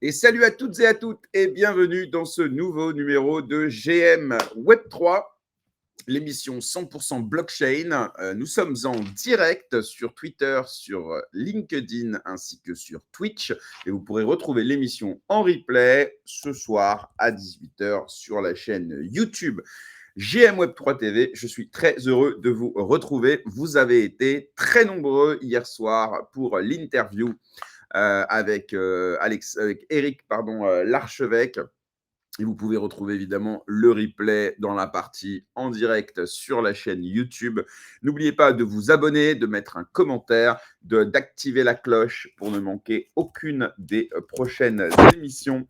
Et salut à toutes et à toutes et bienvenue dans ce nouveau numéro de GM Web3, l'émission 100% blockchain. Nous sommes en direct sur Twitter, sur LinkedIn ainsi que sur Twitch et vous pourrez retrouver l'émission en replay ce soir à 18h sur la chaîne YouTube GM Web3 TV. Je suis très heureux de vous retrouver. Vous avez été très nombreux hier soir pour l'interview avec Eric Larchevêque. Et vous pouvez retrouver évidemment le replay dans la partie en direct sur la chaîne YouTube. N'oubliez pas de vous abonner, de mettre un commentaire, d'activer la cloche pour ne manquer aucune des prochaines émissions.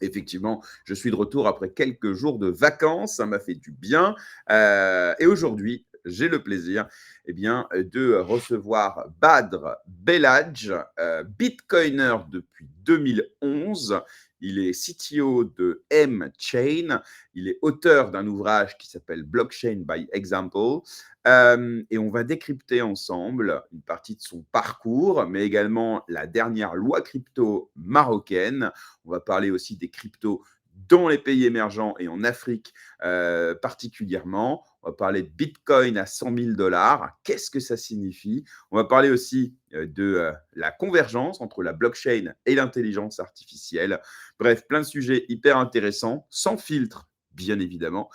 Effectivement, je suis de retour après quelques jours de vacances, ça m'a fait du bien. Et aujourd'hui, j'ai le plaisir de recevoir Badr Belhadj, Bitcoiner depuis 2011. Il est CTO de M-Chain. Il est auteur d'un ouvrage qui s'appelle Blockchain by Example. Et on va décrypter ensemble une partie de son parcours, mais également la dernière loi crypto marocaine. On va parler aussi des cryptos dans les pays émergents et en Afrique particulièrement. On va parler de Bitcoin à 100 000 $. Qu'est-ce que ça signifie? On va parler aussi de la convergence entre la blockchain et l'intelligence artificielle. Bref, plein de sujets hyper intéressants, sans filtre, bien évidemment.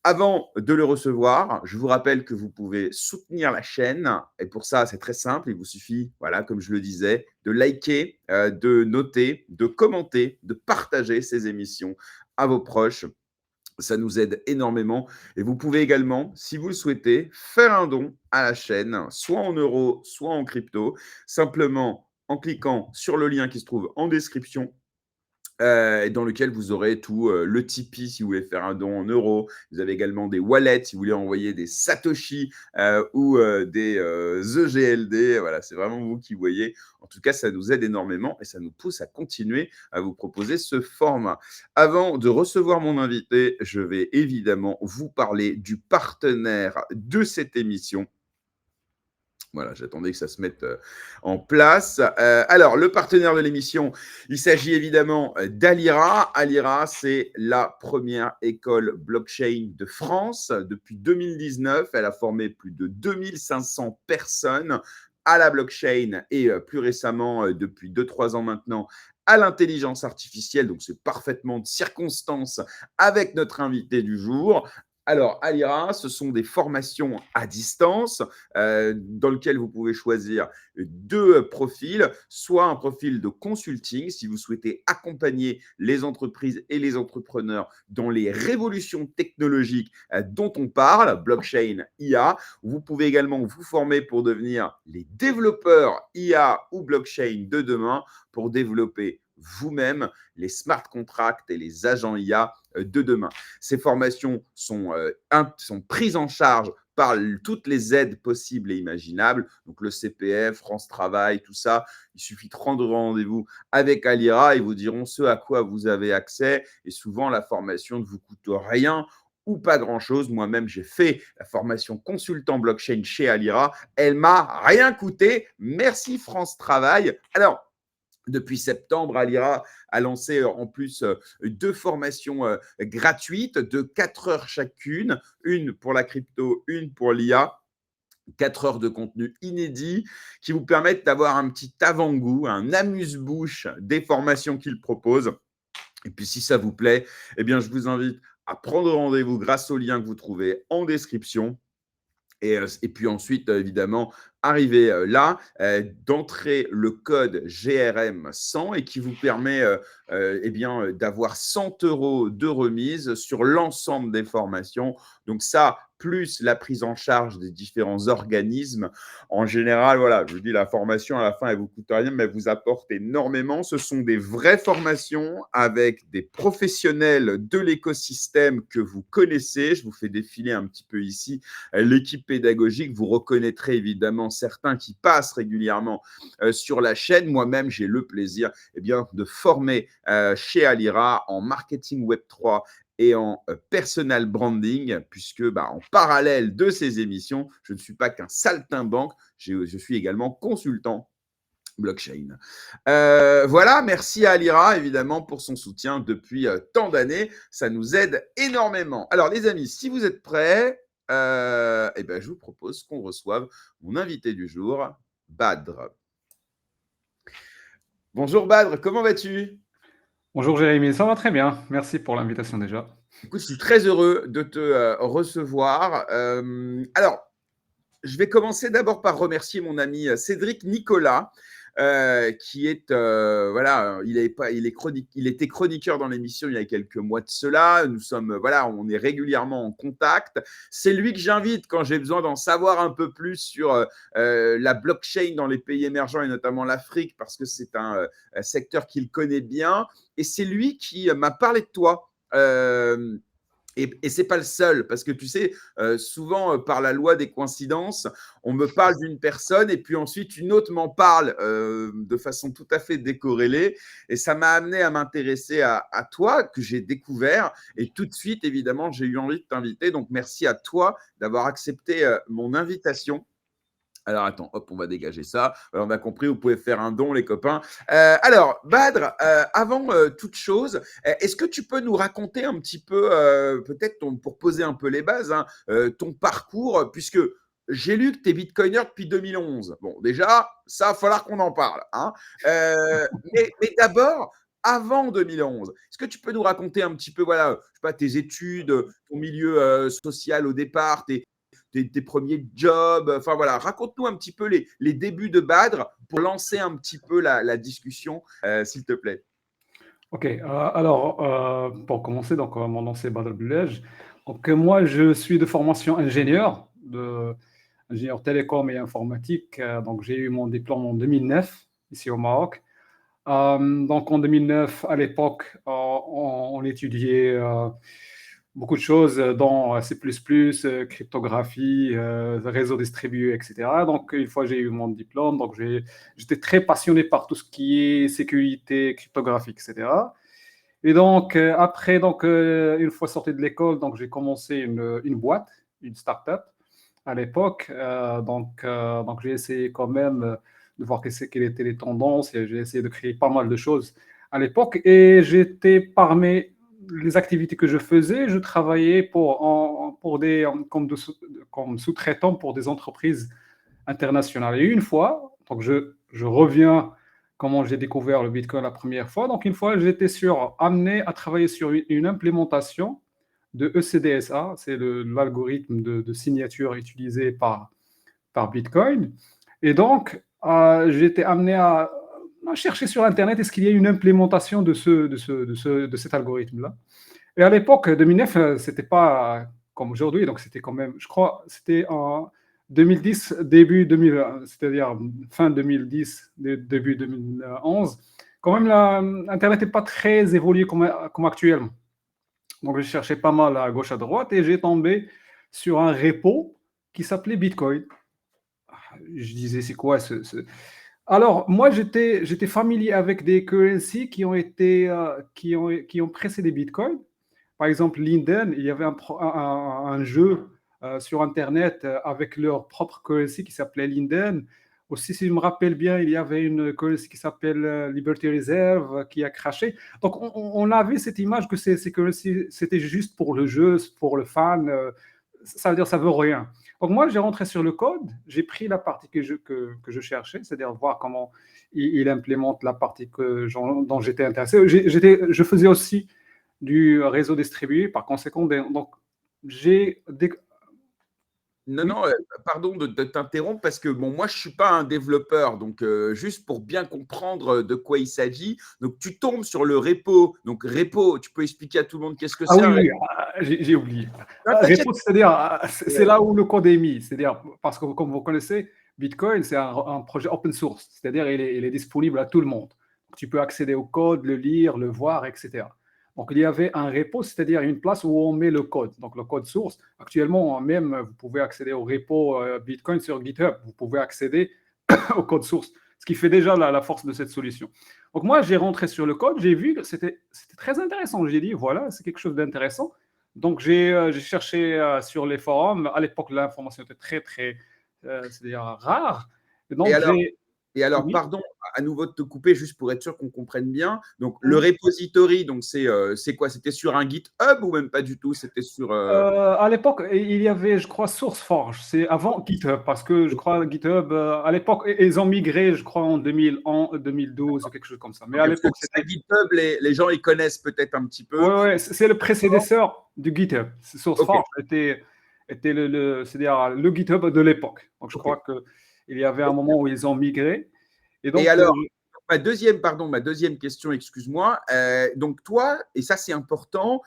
Avant de le recevoir, je vous rappelle que vous pouvez soutenir la chaîne. Et pour ça, c'est très simple. Il vous suffit, voilà, comme je le disais, de liker, de noter, de commenter, de partager ces émissions à vos proches. Ça nous aide énormément. Et vous pouvez également, si vous le souhaitez, faire un don à la chaîne, soit en euros, soit en crypto, simplement en cliquant sur le lien qui se trouve en description dans lequel vous aurez tout le Tipeee si vous voulez faire un don en euros. Vous avez également des wallets si vous voulez envoyer des Satoshi ou des EGLD. Voilà, c'est vraiment vous qui voyez. En tout cas, ça nous aide énormément et ça nous pousse à continuer à vous proposer ce format. Avant de recevoir mon invité, je vais évidemment vous parler du partenaire de cette émission. Voilà, j'attendais que ça se mette en place. Alors, le partenaire de l'émission, il s'agit évidemment d'Alira. Alira, c'est la première école blockchain de France. Depuis 2019, elle a formé plus de 2500 personnes à la blockchain et plus récemment, depuis 2-3 ans maintenant, à l'intelligence artificielle. Donc, c'est parfaitement de circonstance avec notre invité du jour. Alors, Alira, ce sont des formations à distance dans lequel vous pouvez choisir deux profils, soit un profil de consulting, si vous souhaitez accompagner les entreprises et les entrepreneurs dans les révolutions technologiques dont on parle, blockchain, IA. Vous pouvez également vous former pour devenir les développeurs IA ou blockchain de demain pour développer vous-même les smart contracts et les agents IA de demain. Ces formations sont prises en charge par toutes les aides possibles et imaginables, donc le CPF, France Travail, tout ça. Il suffit de rendre rendez-vous avec Alira, ils vous diront ce à quoi vous avez accès et souvent la formation ne vous coûte rien ou pas grand-chose. Moi-même, j'ai fait la formation consultant blockchain chez Alira. Elle m'a rien coûté. Merci France Travail. Alors, depuis septembre, Alira a lancé en plus deux formations gratuites de 4 heures chacune, une pour la crypto, une pour l'IA. 4 heures de contenu inédit qui vous permettent d'avoir un petit avant-goût, un amuse-bouche des formations qu'il propose. Et puis, si ça vous plaît, eh bien, je vous invite à prendre rendez-vous grâce au lien que vous trouvez en description. Et puis ensuite, évidemment, arriver là, d'entrer le code GRM100 et qui vous permet d'avoir 100 € de remise sur l'ensemble des formations. Donc ça, plus la prise en charge des différents organismes. En général, voilà, je vous dis, la formation à la fin, elle ne vous coûte rien, mais elle vous apporte énormément. Ce sont des vraies formations avec des professionnels de l'écosystème que vous connaissez. Je vous fais défiler un petit peu ici l'équipe pédagogique. Vous reconnaîtrez évidemment certains qui passent régulièrement sur la chaîne. Moi-même, j'ai le plaisir de former chez Alira en marketing Web3 et en personal branding, puisque en parallèle de ces émissions, je ne suis pas qu'un saltimbanque, je suis également consultant blockchain. Voilà, merci à Alira, évidemment, pour son soutien depuis tant d'années. Ça nous aide énormément. Alors, les amis, si vous êtes prêts, eh ben, je vous propose qu'on reçoive mon invité du jour, Badr. Bonjour Badr, comment vas-tu? Bonjour Jérémy, ça va très bien. Merci pour l'invitation déjà. Écoute, je suis très heureux de te recevoir. Alors, je vais commencer d'abord par remercier mon ami Cédric Nicolas, qui est, voilà, il était chroniqueur dans l'émission il y a quelques mois de cela. Nous sommes, voilà, on est régulièrement en contact. C'est lui que j'invite quand j'ai besoin d'en savoir un peu plus sur la blockchain dans les pays émergents et notamment l'Afrique, parce que c'est un secteur qu'il connaît bien. Et c'est lui qui m'a parlé de toi. Et c'est pas le seul, parce que tu sais, souvent par la loi des coïncidences, on me parle d'une personne et puis ensuite une autre m'en parle de façon tout à fait décorrélée. Et ça m'a amené à m'intéresser à toi, que j'ai découvert. Et tout de suite, évidemment, j'ai eu envie de t'inviter. Donc merci à toi d'avoir accepté mon invitation. Alors attends, hop, on va dégager ça. Alors, on a compris, vous pouvez faire un don, les copains. Alors, Badr, avant toute chose, est-ce que tu peux nous raconter un petit peu, peut-être pour poser un peu les bases, hein, ton parcours, puisque j'ai lu que tu es bitcoiner depuis 2011. Bon, déjà, ça va falloir qu'on en parle. Hein. Mais d'abord, avant 2011, est-ce que tu peux nous raconter un petit peu, voilà, je sais pas, tes études, ton milieu social au départ, tes premiers jobs. Enfin voilà, raconte-nous un petit peu les débuts de Badr pour lancer un petit peu la discussion, s'il te plaît. Ok, alors pour commencer, donc mon nom c'est Badr Bulej. Donc moi je suis de formation ingénieur télécom et informatique. Donc j'ai eu mon diplôme en 2009 ici au Maroc. Donc en 2009, à l'époque, on étudiait beaucoup de choses dans C++, cryptographie, réseau distribué, etc. Donc une fois j'ai eu mon diplôme, donc j'étais très passionné par tout ce qui est sécurité cryptographique, etc. Et donc après, donc une fois sorti de l'école, donc j'ai commencé une boîte, une start-up à l'époque. Donc j'ai essayé quand même de voir quelles étaient les tendances et j'ai essayé de créer pas mal de choses à l'époque. Et j'étais parmi les activités que je faisais, je travaillais comme sous-traitant pour des entreprises internationales. Et une fois, donc je reviens comment j'ai découvert le Bitcoin la première fois. Donc une fois, j'étais amené à travailler sur une implémentation de ECDSA, c'est l'algorithme de signature utilisé par Bitcoin. Et donc, j'ai été amené à chercher sur Internet, est-ce qu'il y a une implémentation de cet algorithme-là. Et à l'époque, 2009, c'était pas comme aujourd'hui, donc c'était quand même, je crois, c'était en 2010, début 2000, c'est-à-dire fin 2010, début 2011. Quand même, Internet n'est pas très évolué comme actuellement. Donc, je cherchais pas mal à gauche, à droite, et j'ai tombé sur un repo qui s'appelait Bitcoin. Je disais, c'est quoi Alors, moi, j'étais familier avec des currencies qui ont précédé Bitcoin. Par exemple, Linden, il y avait un jeu sur Internet avec leur propre currency qui s'appelait Linden. Aussi, si je me rappelle bien, il y avait une currency qui s'appelle Liberty Reserve qui a craché. Donc, on avait cette image que ces currencies, c'était juste pour le jeu, pour le fan. Ça veut dire ça veut rien. Donc, moi, j'ai rentré sur le code, j'ai pris la partie que je cherchais, c'est-à-dire voir comment il implémente la partie dont j'étais intéressé. Je faisais aussi du réseau distribué. Par conséquent, donc, j'ai des... Non, Oui, non, pardon de t'interrompre parce que bon, moi, je suis pas un développeur, donc juste pour bien comprendre de quoi il s'agit. Donc, tu tombes sur le repo. Donc, repo, tu peux expliquer à tout le monde qu'est-ce que ah c'est oui, un repo? oui, j'ai oublié. Non, t'inquiète. Repo, c'est-à-dire, c'est là où le code est mis. C'est-à-dire, parce que comme vous connaissez, Bitcoin, c'est un projet open source. C'est-à-dire, il est disponible à tout le monde. Tu peux accéder au code, le lire, le voir, etc. Donc, il y avait un repo, c'est-à-dire une place où on met le code. Donc, le code source. Actuellement, même, vous pouvez accéder au repo Bitcoin sur GitHub. Vous pouvez accéder au code source, ce qui fait déjà la force de cette solution. Donc moi, j'ai rentré sur le code, j'ai vu que c'était très intéressant. J'ai dit, voilà, c'est quelque chose d'intéressant. Donc j'ai cherché sur les forums. À l'époque, l'information était très, très, c'est-à-dire rare. Et Et donc alors, j'ai... Et alors, Oui. pardon à nouveau de te couper, juste pour être sûr qu'on comprenne bien. Donc, le repository, donc c'est quoi? C'était sur un GitHub ou même pas du tout? C'était sur. À l'époque, il y avait, je crois, SourceForge. C'est avant GitHub, parce que je crois GitHub, à l'époque, ils ont migré, je crois, en 2011, 2012 ou quelque chose comme ça. Mais Ok, à parce que l'époque, ça, c'était. GitHub, les gens, ils connaissent peut-être un petit peu. Ouais, ouais, c'est le prédécesseur du GitHub. Ok, SourceForge était c'est-à-dire le GitHub de l'époque. Donc, je ok. crois qu'il y avait un moment où ils ont migré. Et Et donc, alors, ma deuxième question, excuse-moi. Donc, toi, et ça, c'est important,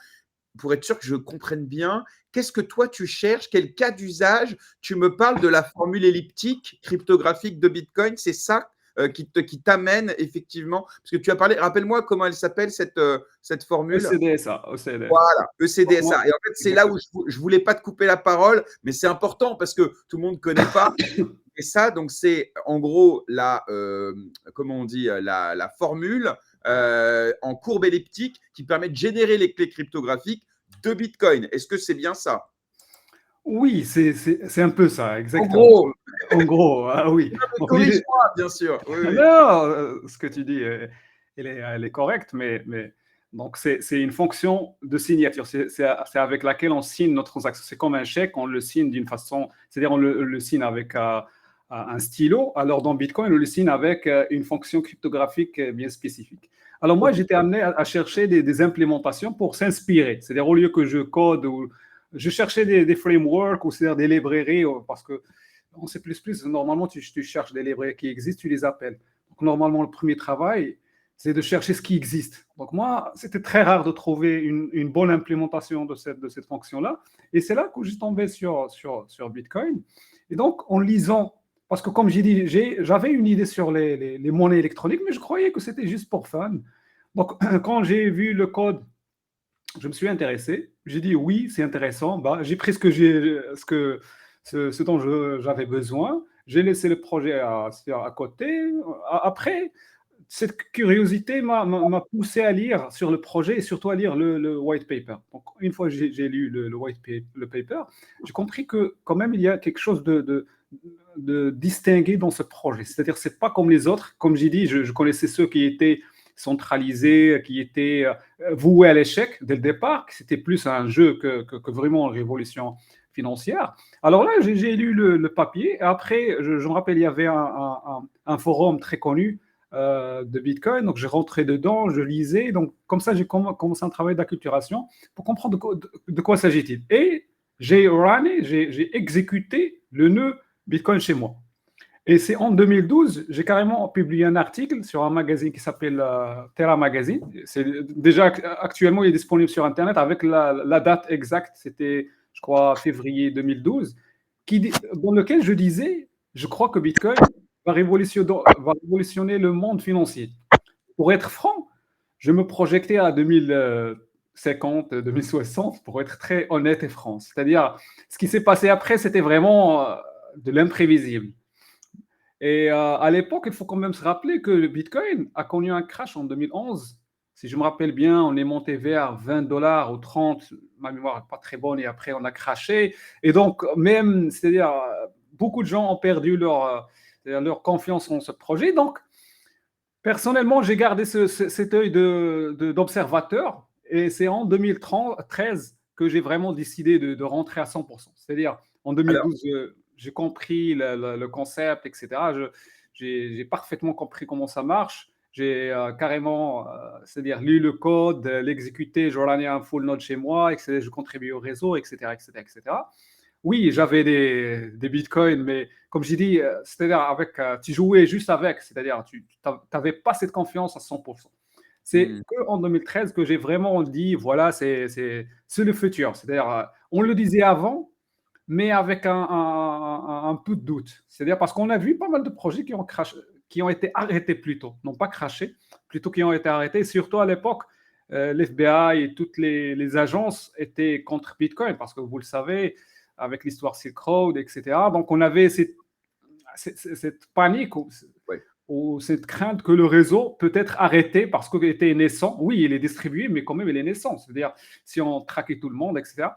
pour être sûr que je comprenne bien, qu'est-ce que toi tu cherches? Quel cas d'usage? Tu me parles de la formule elliptique cryptographique de Bitcoin, c'est ça qui t'amène effectivement? Parce que tu as parlé, rappelle-moi comment elle s'appelle cette formule? ECDSA, ECDSA. Voilà, Donc, moi, ECDSA. Et en fait, c'est là où exactement. je voulais pas te couper la parole, mais c'est important parce que tout le monde ne connaît pas. Et ça, donc, c'est en gros comment on dit, la formule en courbe elliptique qui permet de générer les clés cryptographiques de Bitcoin. Est-ce que c'est bien ça? Oui, c'est un peu ça, En exactement. gros, En gros, ah oui. non, mais Donc, l'idée, corrige-moi, bien sûr. Oui, non, oui. ce que tu dis, elle est correcte, mais donc c'est une fonction de signature. C'est avec laquelle on signe notre transaction. C'est comme un chèque, on le signe d'une façon, c'est-à-dire on le signe avec un stylo. Alors dans Bitcoin, on le signe avec une fonction cryptographique bien spécifique. Alors moi, Ok. j'étais amené à chercher des implémentations pour s'inspirer. C'est-à-dire au lieu que je code ou je cherchais des frameworks ou c'est-à-dire des librairies parce que en C++, normalement, tu cherches des librairies qui existent, tu les appelles. Donc, normalement, le premier travail, c'est de chercher ce qui existe. Donc, moi, c'était très rare de trouver une bonne implémentation de cette fonction-là. Et c'est là que je suis tombé sur Bitcoin. Et donc, en lisant, parce que comme j'ai dit, j'avais une idée sur les monnaies électroniques, mais je croyais que c'était juste pour fun. Donc, quand j'ai vu le code, je me suis intéressé. J'ai dit oui, c'est intéressant. Bah, j'ai pris ce dont j'avais besoin. J'ai laissé le projet à côté. Après, cette curiosité m'a poussé à lire sur le projet et surtout à lire le white paper. Donc, une fois que j'ai lu le paper, j'ai compris que quand même il y a quelque chose de distingué dans ce projet. C'est-à-dire, c'est pas comme les autres. Comme j'ai dit, je connaissais ceux qui étaient centralisés, qui étaient voués à l'échec dès le départ, que c'était plus un jeu que vraiment une révolution financière. Alors là, j'ai lu le papier. Et après, je me rappelle, il y avait un forum très connu de Bitcoin. Donc, j'ai rentré dedans, je lisais. Donc, comme ça, j'ai commencé un travail d'acculturation pour comprendre de quoi s'agit-il. Et j'ai exécuté le nœud Bitcoin chez moi. Et c'est en 2012, j'ai carrément publié un article sur un magazine qui s'appelle Terra Magazine. C'est déjà actuellement, il est disponible sur Internet avec la date exacte. C'était, je crois, février 2012, dans lequel je disais, je crois que Bitcoin va révolutionner le monde financier. Pour être franc, je me projetais à 2050, 2060, pour être très honnête et franc. C'est-à-dire, ce qui s'est passé après, c'était vraiment de l'imprévisible. Et à l'époque, il faut quand même se rappeler que le Bitcoin a connu un crash en 2011. Si je me rappelle bien, on est monté vers 20 dollars ou 30, ma mémoire n'est pas très bonne, et après on a crashé. Et donc, même, c'est-à-dire, beaucoup de gens ont perdu leur confiance en ce projet. Donc, personnellement, j'ai gardé cet œil d'observateur et c'est en 2013 que j'ai vraiment décidé de rentrer à 100%. C'est-à-dire, en Alors, 2012, j'ai compris le concept, etc. J'ai parfaitement compris comment ça marche. J'ai carrément, c'est-à-dire, lu le code, l'exécuté, je runnais un full node chez moi, etc. Je contribue au réseau, etc., etc., etc. Oui, j'avais des bitcoins, mais comme j'ai dit, c'est-à-dire tu jouais juste avec, c'est-à-dire tu n'avais pas cette confiance à 100%. C'est hmm, qu'en 2013 que j'ai vraiment dit, voilà, c'est le futur. C'est-à-dire, on le disait avant, mais avec un peu de doute. C'est-à-dire parce qu'on a vu pas mal de projets qui ont été arrêtés plutôt, non pas crachés, plutôt qui ont été arrêtés. Surtout à l'époque, l'FBI et toutes les agences étaient contre Bitcoin parce que vous le savez, avec l'histoire Silk Road, etc. Donc on avait cette panique ouais. ou cette crainte que le réseau peut être arrêté parce qu'il était naissant. Oui, il est distribué, mais quand même il est naissant. C'est-à-dire si on traquait tout le monde, etc.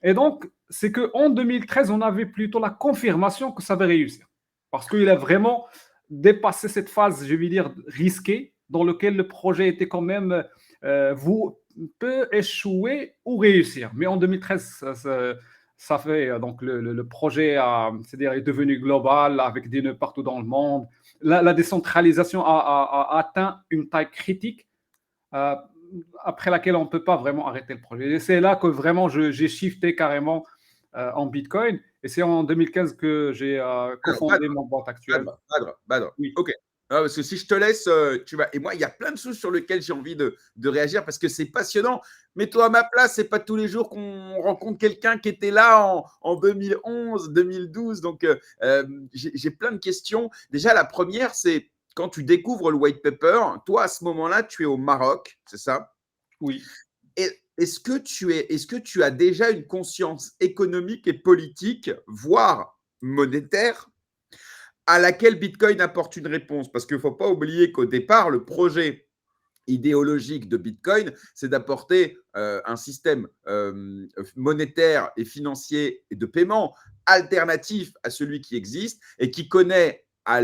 Et donc, c'est qu'en 2013, on avait plutôt la confirmation que ça va réussir. Parce qu'il a vraiment dépasser cette phase, je vais dire, risquée, dans laquelle le projet était quand même, vous peut échouer ou réussir. Mais en 2013, ça fait donc le projet c'est-à-dire est devenu global avec des nœuds partout dans le monde. La décentralisation a atteint une taille critique euh, après laquelle on ne peut pas vraiment arrêter le projet. Et c'est là que vraiment j'ai shifté carrément en Bitcoin. Et c'est en 2015 que j'ai Alors, cofondé mon boîte actuelle. Badr. Oui, Ok. Ah, parce que si je te laisse, tu vas. Et moi, il y a plein de choses sur lesquelles j'ai envie de réagir parce que c'est passionnant. Mets-toi à ma place, c'est pas tous les jours qu'on rencontre quelqu'un qui était là en 2011, 2012. Donc, j'ai plein de questions. Déjà, la première, c'est quand tu découvres le white paper, toi, à ce moment-là, tu es au Maroc, c'est ça? oui. Est-ce que tu as déjà une conscience économique et politique, voire monétaire, à laquelle Bitcoin apporte une réponse? Parce qu'il ne faut pas oublier qu'au départ, le projet idéologique de Bitcoin, c'est d'apporter un système monétaire et financier et de paiement alternatif à celui qui existe et qui connaît à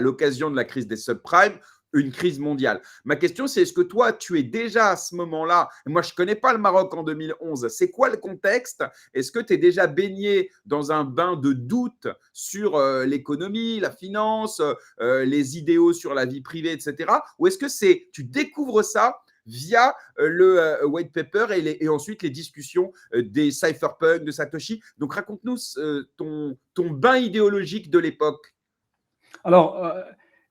l'occasion de la crise des subprimes une crise mondiale. Ma question, c'est est-ce que toi, tu es déjà à ce moment-là, moi je ne connais pas le Maroc en 2011, c'est quoi le contexte? Est-ce que tu es déjà baigné dans un bain de doute sur l'économie, la finance, les idéaux sur la vie privée, etc. Ou est-ce que tu découvres ça via le white paper et ensuite les discussions des cypherpunks, de Satoshi? Donc raconte-nous ton bain idéologique de l'époque. Alors,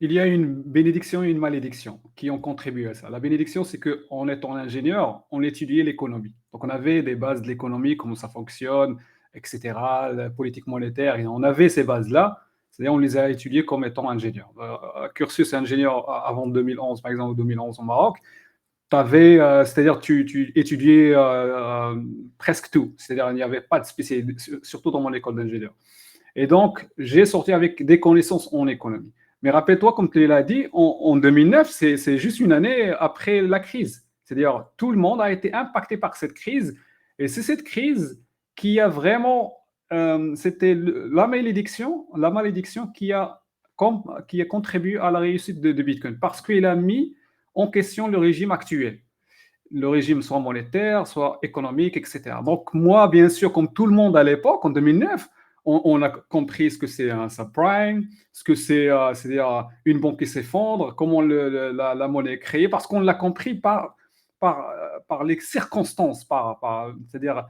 il y a une bénédiction et une malédiction qui ont contribué à ça. La bénédiction, c'est qu'en étant ingénieur, on étudiait l'économie. Donc, on avait des bases de l'économie, comment ça fonctionne, etc., la politique monétaire, et on avait ces bases-là. C'est-à-dire, on les a étudiées comme étant ingénieurs. Cursus ingénieur avant 2011, par exemple, 2011 au Maroc, c'est-à-dire tu étudiais presque tout. C'est-à-dire, il n'y avait pas de spécialité, surtout dans mon école d'ingénieur. Et donc, j'ai sorti avec des connaissances en économie. Mais rappelle-toi, comme tu l'as dit, en 2009, c'est juste une année après la crise. C'est-à-dire, tout le monde a été impacté par cette crise. Et c'est cette crise qui a vraiment, c'était la malédiction qui a contribué à la réussite de Bitcoin. Parce qu'il a mis en question le régime actuel. Le régime soit monétaire, soit économique, etc. Donc, moi, bien sûr, comme tout le monde à l'époque, en 2009, on a compris ce que c'est un subprime, ce que c'est-à-dire une banque qui s'effondre, comment la monnaie est créée, parce qu'on l'a compris par les circonstances, c'est-à-dire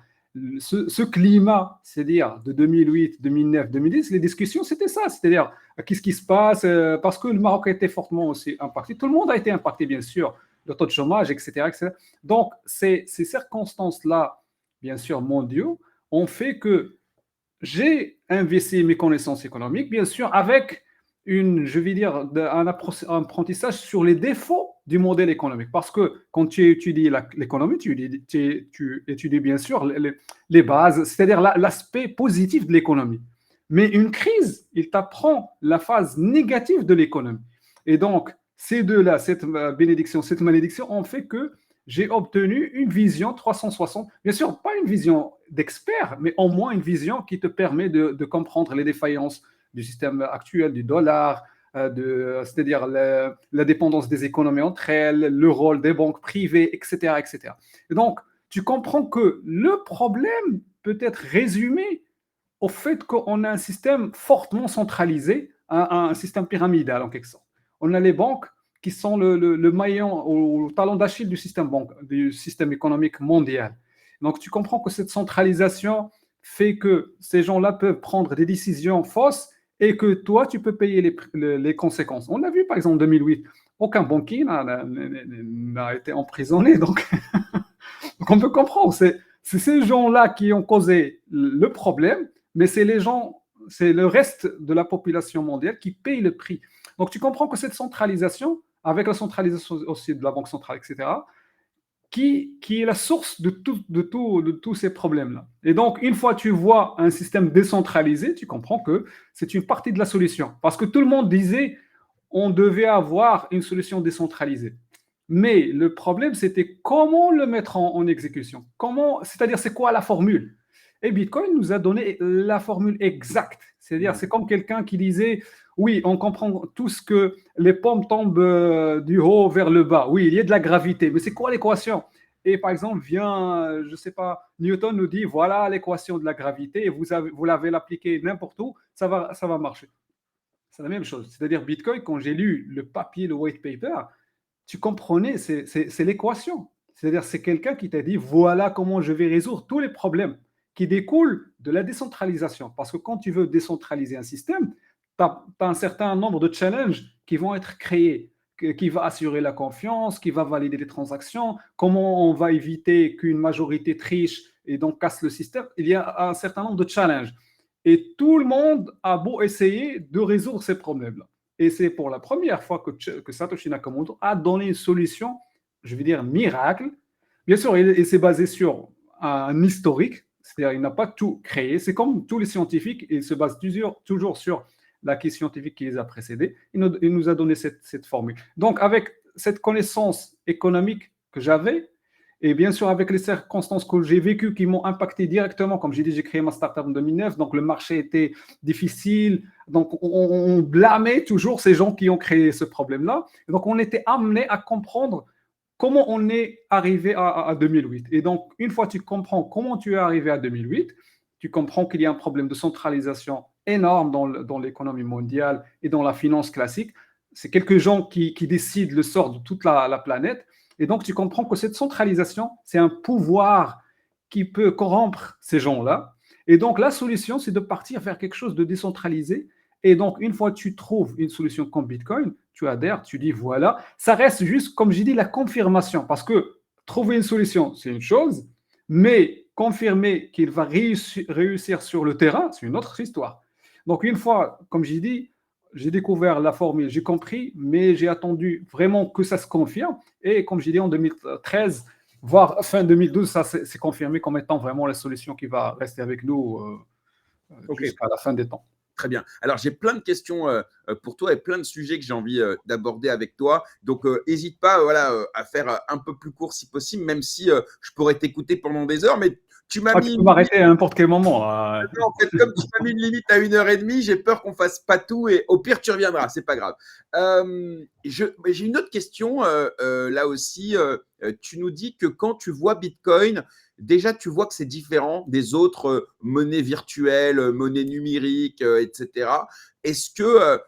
ce climat, c'est-à-dire de 2008, 2009, 2010, les discussions, c'était ça, c'est-à-dire qu'est-ce qui se passe, parce que le Maroc a été fortement aussi impacté, tout le monde a été impacté, bien sûr, le taux de chômage, etc. etc. Donc, ces circonstances-là, bien sûr, mondiaux, ont fait que j'ai investi mes connaissances économiques, bien sûr, avec je vais dire, un apprentissage sur les défauts du modèle économique. Parce que quand tu étudies l'économie, tu étudies bien sûr les bases, c'est-à-dire l'aspect positif de l'économie. Mais une crise, il t'apprend la phase négative de l'économie. Et donc, ces deux-là, cette bénédiction, cette malédiction, ont fait que j'ai obtenu une vision 360. Bien sûr, pas une vision d'expert, mais au moins une vision qui te permet de comprendre les défaillances du système actuel, du dollar, c'est-à-dire la dépendance des économies entre elles, le rôle des banques privées, etc., etc. Et donc, tu comprends que le problème peut être résumé au fait qu'on a un système fortement centralisé, un système pyramidal en quelque sorte. On a les banques qui sont le maillon ou le talon d'Achille du système économique mondial. Donc, tu comprends que cette centralisation fait que ces gens-là peuvent prendre des décisions fausses et que toi, tu peux payer les conséquences. On l'a vu, par exemple, en 2008. Aucun banquier n'a été emprisonné. Donc, on peut comprendre. C'est ces gens-là qui ont causé le problème, mais c'est le reste de la population mondiale qui paye le prix. Donc, tu comprends que cette centralisation, avec la centralisation aussi de la Banque centrale, etc., qui est la source de tous ces problèmes-là. Et donc, une fois que tu vois un système décentralisé, tu comprends que c'est une partie de la solution. Parce que tout le monde disait on devait avoir une solution décentralisée. Mais le problème, c'était comment le mettre en exécution. C'est-à-dire, c'est quoi la formule? Et Bitcoin nous a donné la formule exacte. C'est-à-dire, c'est comme quelqu'un qui disait, oui, on comprend tous que les pommes tombent du haut vers le bas. Oui, il y a de la gravité, mais c'est quoi l'équation? Et par exemple, vient, je ne sais pas, Newton nous dit, voilà l'équation de la gravité, et vous l'avez appliquée n'importe où, ça va marcher. C'est la même chose. C'est-à-dire, Bitcoin, quand j'ai lu le papier, le white paper, tu comprenais, c'est l'équation. C'est-à-dire, c'est quelqu'un qui t'a dit, voilà comment je vais résoudre tous les problèmes qui découlent de la décentralisation. Parce que quand tu veux décentraliser un système, tu as un certain nombre de challenges qui vont être créés, qui va assurer la confiance, qui va valider les transactions, comment on va éviter qu'une majorité triche et donc casse le système. Il y a un certain nombre de challenges. Et tout le monde a beau essayer de résoudre ces problèmes-là. Et c'est pour la première fois que Satoshi Nakamoto a donné une solution, je vais dire miracle. Bien sûr, il s'est basé sur un historique, c'est-à-dire il n'a pas tout créé. C'est comme tous les scientifiques, il se base toujours sur l'acquis scientifique qui les a précédés. Il nous a donné cette formule. Donc, avec cette connaissance économique que j'avais, et bien sûr, avec les circonstances que j'ai vécues qui m'ont impacté directement, comme j'ai dit, j'ai créé ma startup en 2009, donc le marché était difficile, donc on blâmait toujours ces gens qui ont créé ce problème-là. Donc on était amené à comprendre comment on est arrivé à 2008. Et donc, une fois que tu comprends comment tu es arrivé à 2008, tu comprends qu'il y a un problème de centralisation énorme dans l'économie mondiale et dans la finance classique. C'est quelques gens qui décident le sort de toute la planète. Et donc, tu comprends que cette centralisation, c'est un pouvoir qui peut corrompre ces gens-là. Et donc, la solution, c'est de partir vers quelque chose de décentralisé. Et donc, une fois que tu trouves une solution comme Bitcoin, tu adhères, tu dis voilà. Ça reste juste, comme j'ai dit, la confirmation. Parce que trouver une solution, c'est une chose, mais confirmer qu'il va réussir sur le terrain, c'est une autre histoire. Donc, une fois, comme j'ai dit, j'ai découvert la formule, j'ai compris, mais j'ai attendu vraiment que ça se confirme. Et comme j'ai dit, en 2013, voire fin 2012, ça s'est confirmé comme étant vraiment la solution qui va rester avec nous jusqu'à la fin des temps. Très bien. Alors, j'ai plein de questions pour toi et plein de sujets que j'ai envie d'aborder avec toi. Donc, n'hésite pas à faire un peu plus court si possible, même si je pourrais t'écouter pendant des heures. Mais tu m'as mis. Tu peux m'arrêter à n'importe quel moment. Non, en fait, comme tu m'as mis une limite à 1h30, j'ai peur qu'on fasse pas tout et au pire, tu reviendras. C'est pas grave. J'ai une autre question là aussi. Tu nous dis que quand tu vois Bitcoin, déjà, tu vois que c'est différent des autres monnaies virtuelles, monnaies numériques, etc. Est-ce que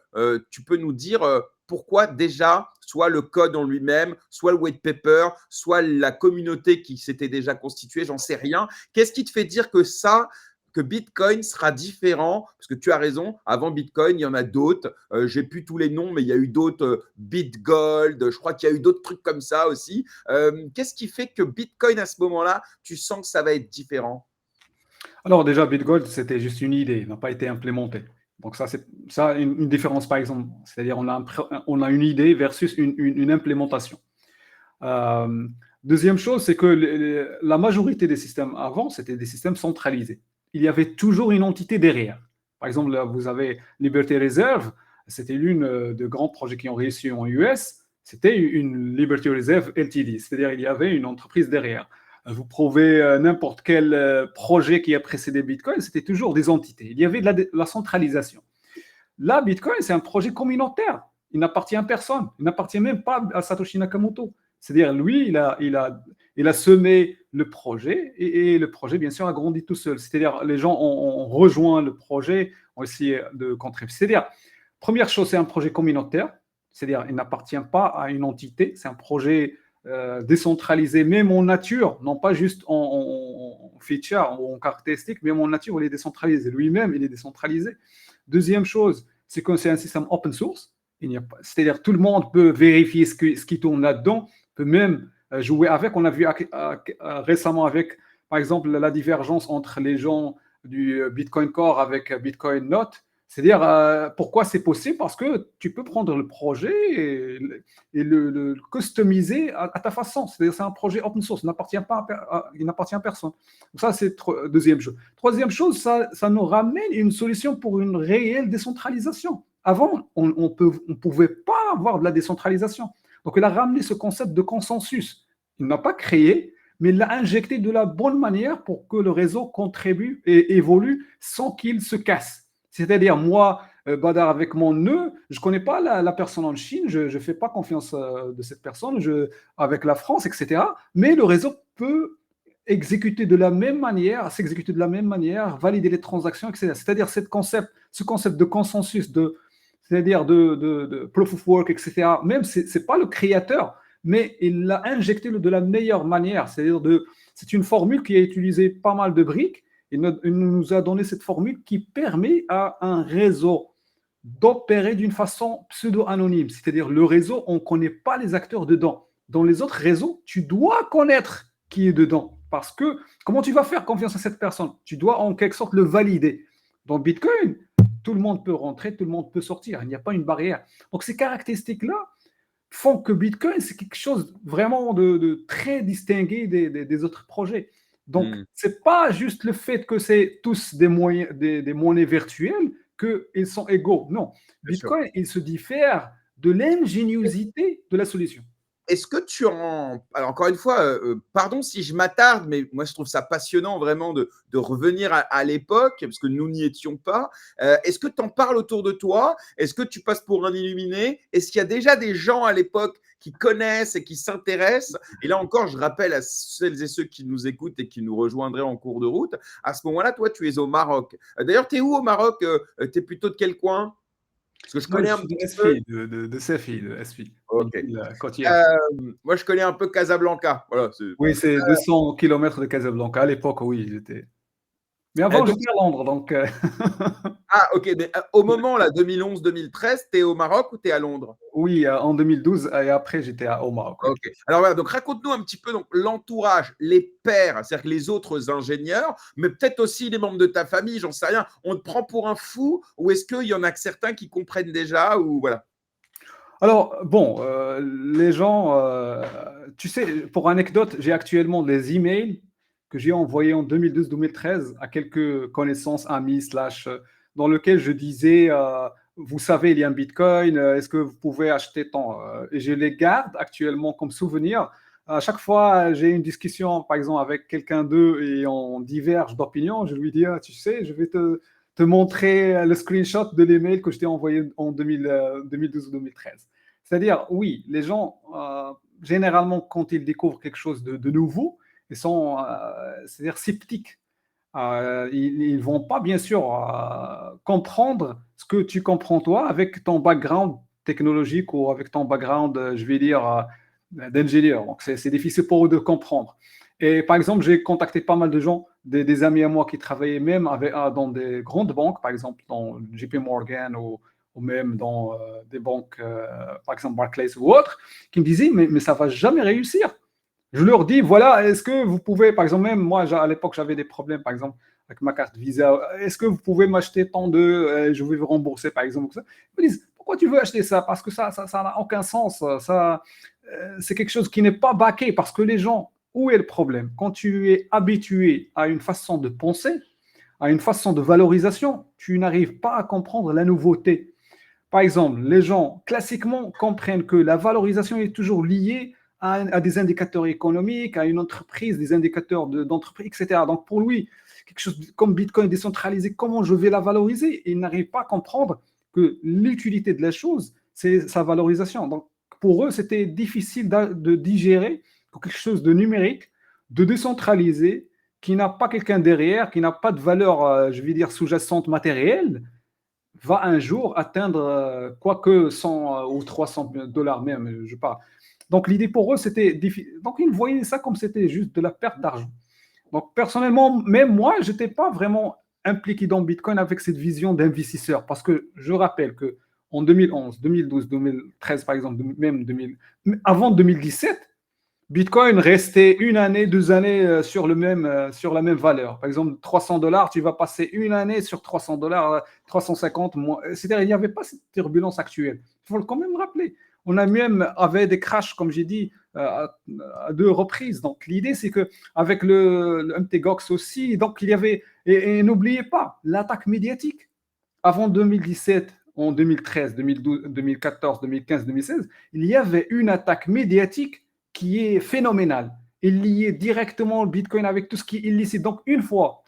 tu peux nous dire pourquoi déjà, soit le code en lui-même, soit le white paper, soit la communauté qui s'était déjà constituée, j'en sais rien. Qu'est-ce qui te fait dire que Bitcoin sera différent? Parce que tu as raison, avant Bitcoin, il y en a d'autres. J'ai plus tous les noms, mais il y a eu d'autres, BitGold, je crois qu'il y a eu d'autres trucs comme ça aussi. Qu'est-ce qui fait que Bitcoin, à ce moment-là, tu sens que ça va être différent? Alors déjà, BitGold, c'était juste une idée, il n'a pas été implémenté. Donc ça, c'est ça une différence, par exemple. C'est-à-dire on a une idée versus une implémentation. Deuxième chose, c'est que la majorité des systèmes avant, c'était des systèmes centralisés. Il y avait toujours une entité derrière. Par exemple, là, vous avez Liberty Reserve, c'était l'une des grands projets qui ont réussi en US, c'était une Liberty Reserve LTD, c'est-à-dire il y avait une entreprise derrière. Vous prouvez n'importe quel projet qui a précédé Bitcoin, c'était toujours des entités. Il y avait de la centralisation. Là, Bitcoin, c'est un projet communautaire. Il n'appartient à personne. Il n'appartient même pas à Satoshi Nakamoto. C'est-à-dire, lui, il a semé le projet et le projet, bien sûr, a grandi tout seul. C'est-à-dire, les gens ont rejoint le projet, ont essayé de contribuer. C'est-à-dire, première chose, c'est un projet communautaire. C'est-à-dire, il n'appartient pas à une entité. C'est un projet décentralisé, même en nature, non pas juste en feature ou en caractéristique, même en nature, il est décentralisé. Lui-même, il est décentralisé. Deuxième chose, c'est que c'est un système open source. C'est-à-dire tout le monde peut vérifier ce qui tourne là-dedans, peut même jouer avec. On a vu récemment avec, par exemple, la divergence entre les gens du Bitcoin Core avec Bitcoin Note. C'est-à-dire, pourquoi c'est possible? Parce que tu peux prendre le projet et le customiser à ta façon. C'est-à-dire, c'est un projet open source, il n'appartient à personne. Donc ça, c'est deuxième chose. Troisième chose, ça nous ramène une solution pour une réelle décentralisation. Avant, on ne pouvait pas avoir de la décentralisation. Donc, il a ramené ce concept de consensus. Il n'a pas créé, mais il l'a injecté de la bonne manière pour que le réseau contribue et évolue sans qu'il se casse. C'est-à-dire, moi, Badar, avec mon nœud, je ne connais pas la personne en Chine, je ne fais pas confiance de cette personne, avec la France, etc. Mais le réseau peut exécuter de la même manière, s'exécuter de la même manière, valider les transactions, etc. C'est-à-dire ce concept de consensus, c'est-à-dire de proof of work, etc. Même c'est pas le créateur, mais il l'a injecté de la meilleure manière. C'est une formule qui a utilisé pas mal de briques. Il nous a donné cette formule qui permet à un réseau d'opérer d'une façon pseudo-anonyme. C'est-à-dire le réseau, on ne connaît pas les acteurs dedans. Dans les autres réseaux, tu dois connaître qui est dedans. Parce que comment tu vas faire confiance à cette personne? Tu dois en quelque sorte le valider. Dans Bitcoin, tout le monde peut rentrer, tout le monde peut sortir. Il n'y a pas une barrière. Donc ces caractéristiques-là font que Bitcoin, c'est quelque chose vraiment de très distingué des autres projets. Donc, ce n'est pas juste le fait que c'est tous des monnaies virtuelles qu'ils sont égaux. Non, Bitcoin, il se diffère de l'ingéniosité de la solution. Est-ce que tu en… Alors, encore une fois, pardon si je m'attarde, mais moi, je trouve ça passionnant vraiment de revenir à l'époque, parce que nous n'y étions pas. Est-ce que tu en parles autour de toi? Est-ce que tu passes pour un illuminé? Est-ce qu'il y a déjà des gens à l'époque qui connaissent et qui s'intéressent? Et là encore, je rappelle à celles et ceux qui nous écoutent et qui nous rejoindraient en cours de route, à ce moment-là, toi, tu es au Maroc. D'ailleurs, tu es où au Maroc? Tu es plutôt de quel coin? Parce que je Moi, connais je un suis de petit peu. SFI, de SFI, de SFI, une Ok. ville côtière. Moi, je connais un peu Casablanca. Voilà, Oui, c'est 200 kilomètres de Casablanca. À l'époque, oui, j'étais. Mais avant, donc, j'étais à Londres, donc. ah, ok, mais au moment là, 2011-2013, tu es au Maroc ou tu es à Londres? Oui, en 2012, et après, j'étais au Maroc. Oui. Ok. Alors voilà, donc raconte-nous un petit peu donc, l'entourage, les pairs, c'est-à-dire que les autres ingénieurs, mais peut-être aussi les membres de ta famille, j'en sais rien. On te prend pour un fou ou est-ce qu'il y en a que certains qui comprennent déjà ou voilà? Alors, bon, les gens, tu sais, pour anecdote, j'ai actuellement des emails que j'ai envoyés en 2012-2013 à quelques connaissances, amis, dans lequel je disais, vous savez, il y a un Bitcoin, est-ce que vous pouvez acheter tant? Et je les garde actuellement comme souvenir. À chaque fois, j'ai une discussion, par exemple, avec quelqu'un d'eux et on diverge d'opinion, je lui dis, ah, tu sais, je vais te montrer le screenshot de l'email que je t'ai envoyé en 2012 ou 2013. C'est-à-dire, oui, les gens, généralement, quand ils découvrent quelque chose de nouveau, ils sont, c'est-à-dire sceptiques. Ils ne vont pas, bien sûr, comprendre ce que tu comprends toi avec ton background technologique ou avec ton background, je vais dire, d'ingénieur. Donc, c'est difficile pour eux de comprendre. Et par exemple, j'ai contacté pas mal de gens, des amis à moi qui travaillaient même dans des grandes banques, par exemple dans JP Morgan ou même dans des banques, par exemple Barclays ou autres, qui me disaient, mais ça ne va jamais réussir. Je leur dis, voilà, est-ce que vous pouvez, par exemple, même moi, à l'époque, j'avais des problèmes, par exemple, avec ma carte Visa. Est-ce que vous pouvez m'acheter tant de, je vais vous rembourser, par exemple. Ils me disent, pourquoi tu veux acheter ça? Parce que ça n'a aucun sens. C'est quelque chose qui n'est pas baqué. Parce que les gens, où est le problème? Quand tu es habitué à une façon de penser, à une façon de valorisation, tu n'arrives pas à comprendre la nouveauté. Par exemple, les gens, classiquement, comprennent que la valorisation est toujours liée à des indicateurs économiques, à une entreprise, des indicateurs d'entreprise, etc. Donc, pour lui, quelque chose comme Bitcoin décentralisé, comment je vais la valoriser? Il n'arrive pas à comprendre que l'utilité de la chose, c'est sa valorisation. Donc, pour eux, c'était difficile de digérer quelque chose de numérique, de décentralisé, qui n'a pas quelqu'un derrière, qui n'a pas de valeur, je vais dire, sous-jacente matérielle, va un jour atteindre quoique 100 ou 300 dollars même, je parle. Donc l'idée pour eux, c'était difficile. Donc ils voyaient ça comme c'était juste de la perte d'argent. Donc personnellement, même moi, je n'étais pas vraiment impliqué dans Bitcoin avec cette vision d'investisseur parce que je rappelle que en 2011, 2012, 2013 par exemple, même 2000, avant 2017, Bitcoin restait une année, 2 années sur la même valeur. Par exemple, 300 dollars, tu vas passer une année sur 300 dollars, 350. C'est-à-dire, il n'y avait pas cette turbulence actuelle. Il faut quand même rappeler. On a même avait des crashs, comme j'ai dit, à 2 reprises. Donc, l'idée, c'est que avec le MTGOX aussi, donc il y avait, et n'oubliez pas, l'attaque médiatique. Avant 2017, en 2013, 2012, 2014, 2015, 2016, il y avait une attaque médiatique qui est phénoménale. est lié directement le Bitcoin avec tout ce qui est illicite. Donc, une fois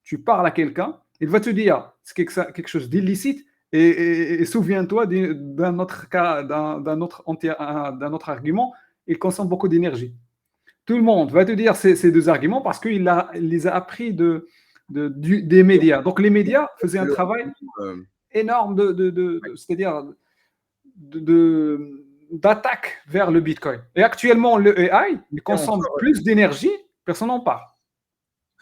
tu parles à quelqu'un, il va te dire c'est quelque chose d'illicite et souviens-toi d'un autre cas, d'un autre argument, il consomme beaucoup d'énergie. Tout le monde va te dire ces deux arguments parce qu'il les a appris des médias. Donc, les médias faisaient un Le- travail euh, énorme c'est-à-dire d'attaque vers le Bitcoin. Et actuellement, le AI, il et consomme encore, plus d'énergie, personne n'en parle.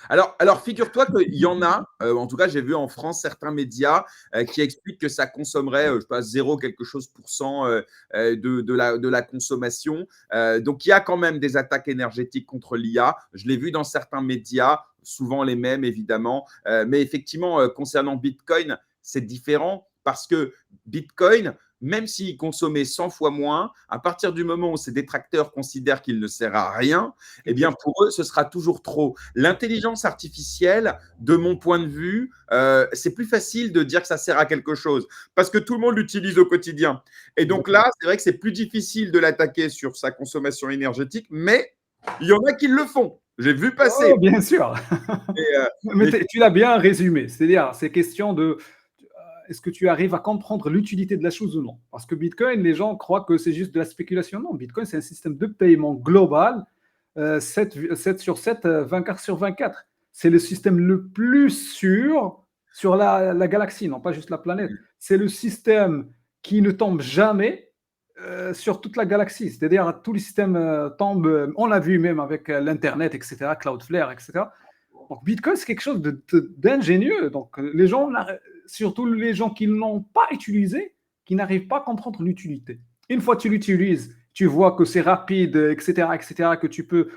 alors figure-toi qu'il y en a, en tout cas, j'ai vu en France certains médias qui expliquent que ça consommerait, je sais pas, 0 quelque chose pour cent de la consommation. Donc, il y a quand même des attaques énergétiques contre l'IA. Je l'ai vu dans certains médias, souvent les mêmes, évidemment. Mais effectivement, concernant Bitcoin, c'est différent parce que Bitcoin, même s'il consommait 100 fois moins, à partir du moment où ses détracteurs considèrent qu'il ne sert à rien, eh bien, pour eux, ce sera toujours trop. L'intelligence artificielle, de mon point de vue, c'est plus facile de dire que ça sert à quelque chose parce que tout le monde l'utilise au quotidien. Et donc Exactement. là, c'est vrai que c'est plus difficile de l'attaquer sur sa consommation énergétique, mais il y en a qui le font. J'ai vu passer. Oh, bien sûr. Et, Mais mais tu l'as bien résumé. C'est-à-dire, c'est question de est-ce que tu arrives à comprendre l'utilité de la chose ou non? Parce que Bitcoin, les gens croient que c'est juste de la spéculation. Non, Bitcoin, c'est un système de paiement global, 7 sur 7, 24 sur 24. C'est le système le plus sûr sur la galaxie, non pas juste la planète. C'est le système qui ne tombe jamais sur toute la galaxie. C'est-à-dire, tous les systèmes tombent, on l'a vu même avec l'Internet, etc., Cloudflare, etc. Donc, Bitcoin, c'est quelque chose d'ingénieux. Donc, les gens, surtout les gens qui ne l'ont pas utilisé, qui n'arrivent pas à comprendre l'utilité. Une fois que tu l'utilises, tu vois que c'est rapide, etc., que tu peux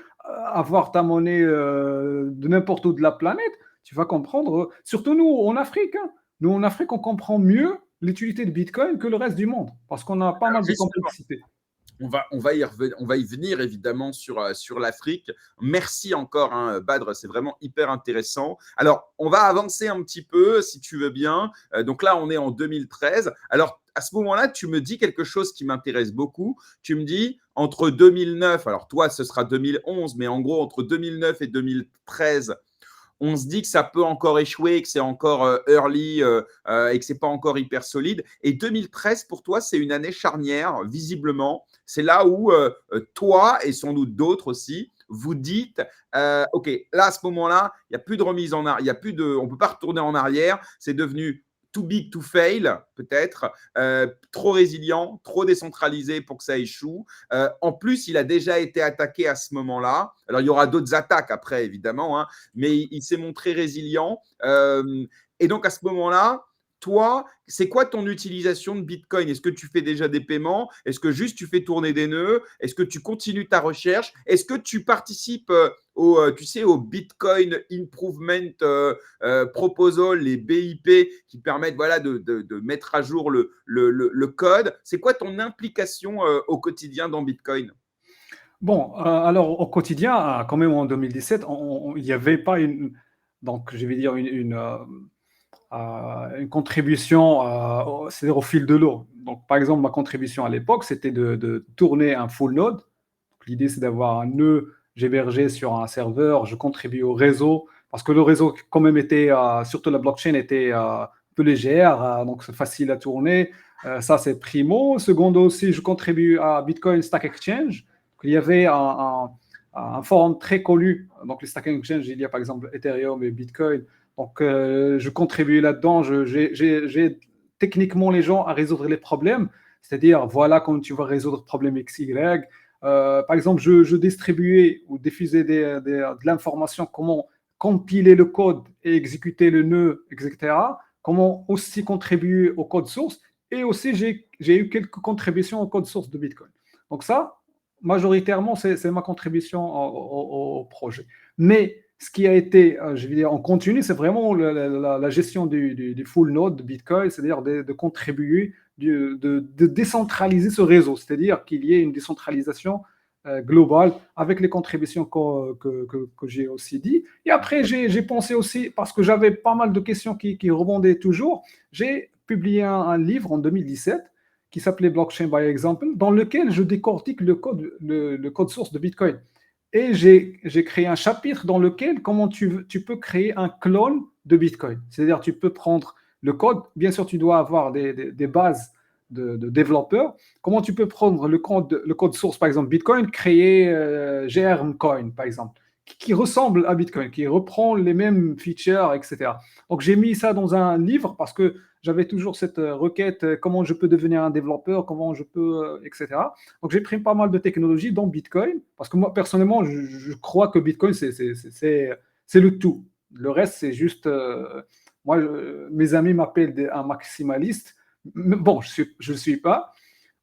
avoir ta monnaie de n'importe où de la planète, tu vas comprendre. Surtout nous, en Afrique. Hein. Nous, en Afrique, on comprend mieux l'utilité de Bitcoin que le reste du monde, parce qu'on a pas mal de justement, complexité. on va y venir évidemment sur l'Afrique. Merci encore, hein, Badr, c'est vraiment hyper intéressant. Alors, on va avancer un petit peu, si tu veux bien. Donc là, on est en 2013. Alors, à ce moment-là, tu me dis quelque chose qui m'intéresse beaucoup. Tu me dis, entre 2009, alors toi, ce sera 2011, mais en gros, entre 2009 et 2013, on se dit que ça peut encore échouer, que c'est encore early et que c'est pas encore hyper solide. Et 2013, pour toi, c'est une année charnière, visiblement. C'est là où toi et sans doute d'autres aussi, vous dites, OK, là, à ce moment-là, il n'y a plus de remise en arrière, on ne peut pas retourner en arrière. C'est devenu too big to fail, peut-être, trop résilient, trop décentralisé pour que ça échoue. En plus, il a déjà été attaqué à ce moment-là. Alors, il y aura d'autres attaques après, évidemment, hein, mais il s'est montré résilient. Et donc, à ce moment-là, toi, c'est quoi ton utilisation de Bitcoin? Est-ce que tu fais déjà des paiements? Est-ce que juste tu fais tourner des nœuds? Est-ce que tu continues ta recherche? Est-ce que tu participes tu sais, au Bitcoin Improvement Proposal, les BIP, qui permettent voilà, de mettre à jour le code? C'est quoi ton implication au quotidien dans Bitcoin? Bon, alors au quotidien, quand même en 2017, il n'y avait pas donc je vais dire une contribution, c'est-à-dire au fil de l'eau. Donc par exemple, ma contribution à l'époque, c'était de tourner un full node. L'idée, c'est d'avoir un nœud, j'hébergeais sur un serveur, je contribue au réseau, parce que le réseau, quand même, était, surtout la blockchain, était un peu légère, donc c'est facile à tourner. Ça, c'est primo. Secondo aussi, je contribue à Bitcoin Stack Exchange. Il y avait un forum très connu. Donc, les Stack Exchange, il y a par exemple Ethereum et Bitcoin. Donc, je contribue là-dedans. J'ai techniquement les gens à résoudre les problèmes. C'est-à-dire, voilà comment tu vas résoudre le problème XY. Par exemple, je distribuais ou diffusais de l'information, comment compiler le code et exécuter le nœud, etc. Comment aussi contribuer au code source. Et aussi, j'ai eu quelques contributions au code source de Bitcoin. Donc ça, majoritairement, c'est ma contribution au projet. Mais ce qui a été, je vais dire, en continu, c'est vraiment la gestion du full node de Bitcoin, c'est-à-dire de contribuer, de décentraliser ce réseau, c'est-à-dire qu'il y ait une décentralisation globale avec les contributions que j'ai aussi dit. Et après, j'ai pensé aussi, parce que j'avais pas mal de questions qui rebondaient toujours, j'ai publié un livre en 2017 qui s'appelait Blockchain by Example, dans lequel je décortique le code source de Bitcoin. Et j'ai créé un chapitre dans lequel comment tu peux créer un clone de Bitcoin. C'est-à-dire, tu peux prendre le code. Bien sûr, tu dois avoir des bases de développeurs. Comment tu peux prendre le code source, par exemple, Bitcoin, créer GRM Coin, par exemple, qui ressemble à Bitcoin, qui reprend les mêmes features, etc. Donc, j'ai mis ça dans un livre parce que j'avais toujours cette requête, comment je peux devenir un développeur, comment je peux, etc. Donc, j'ai pris pas mal de technologies, dont Bitcoin, parce que moi, personnellement, je crois que Bitcoin, c'est le tout. Le reste, c'est juste. Moi, mes amis m'appellent un maximaliste. Bon, je ne suis pas,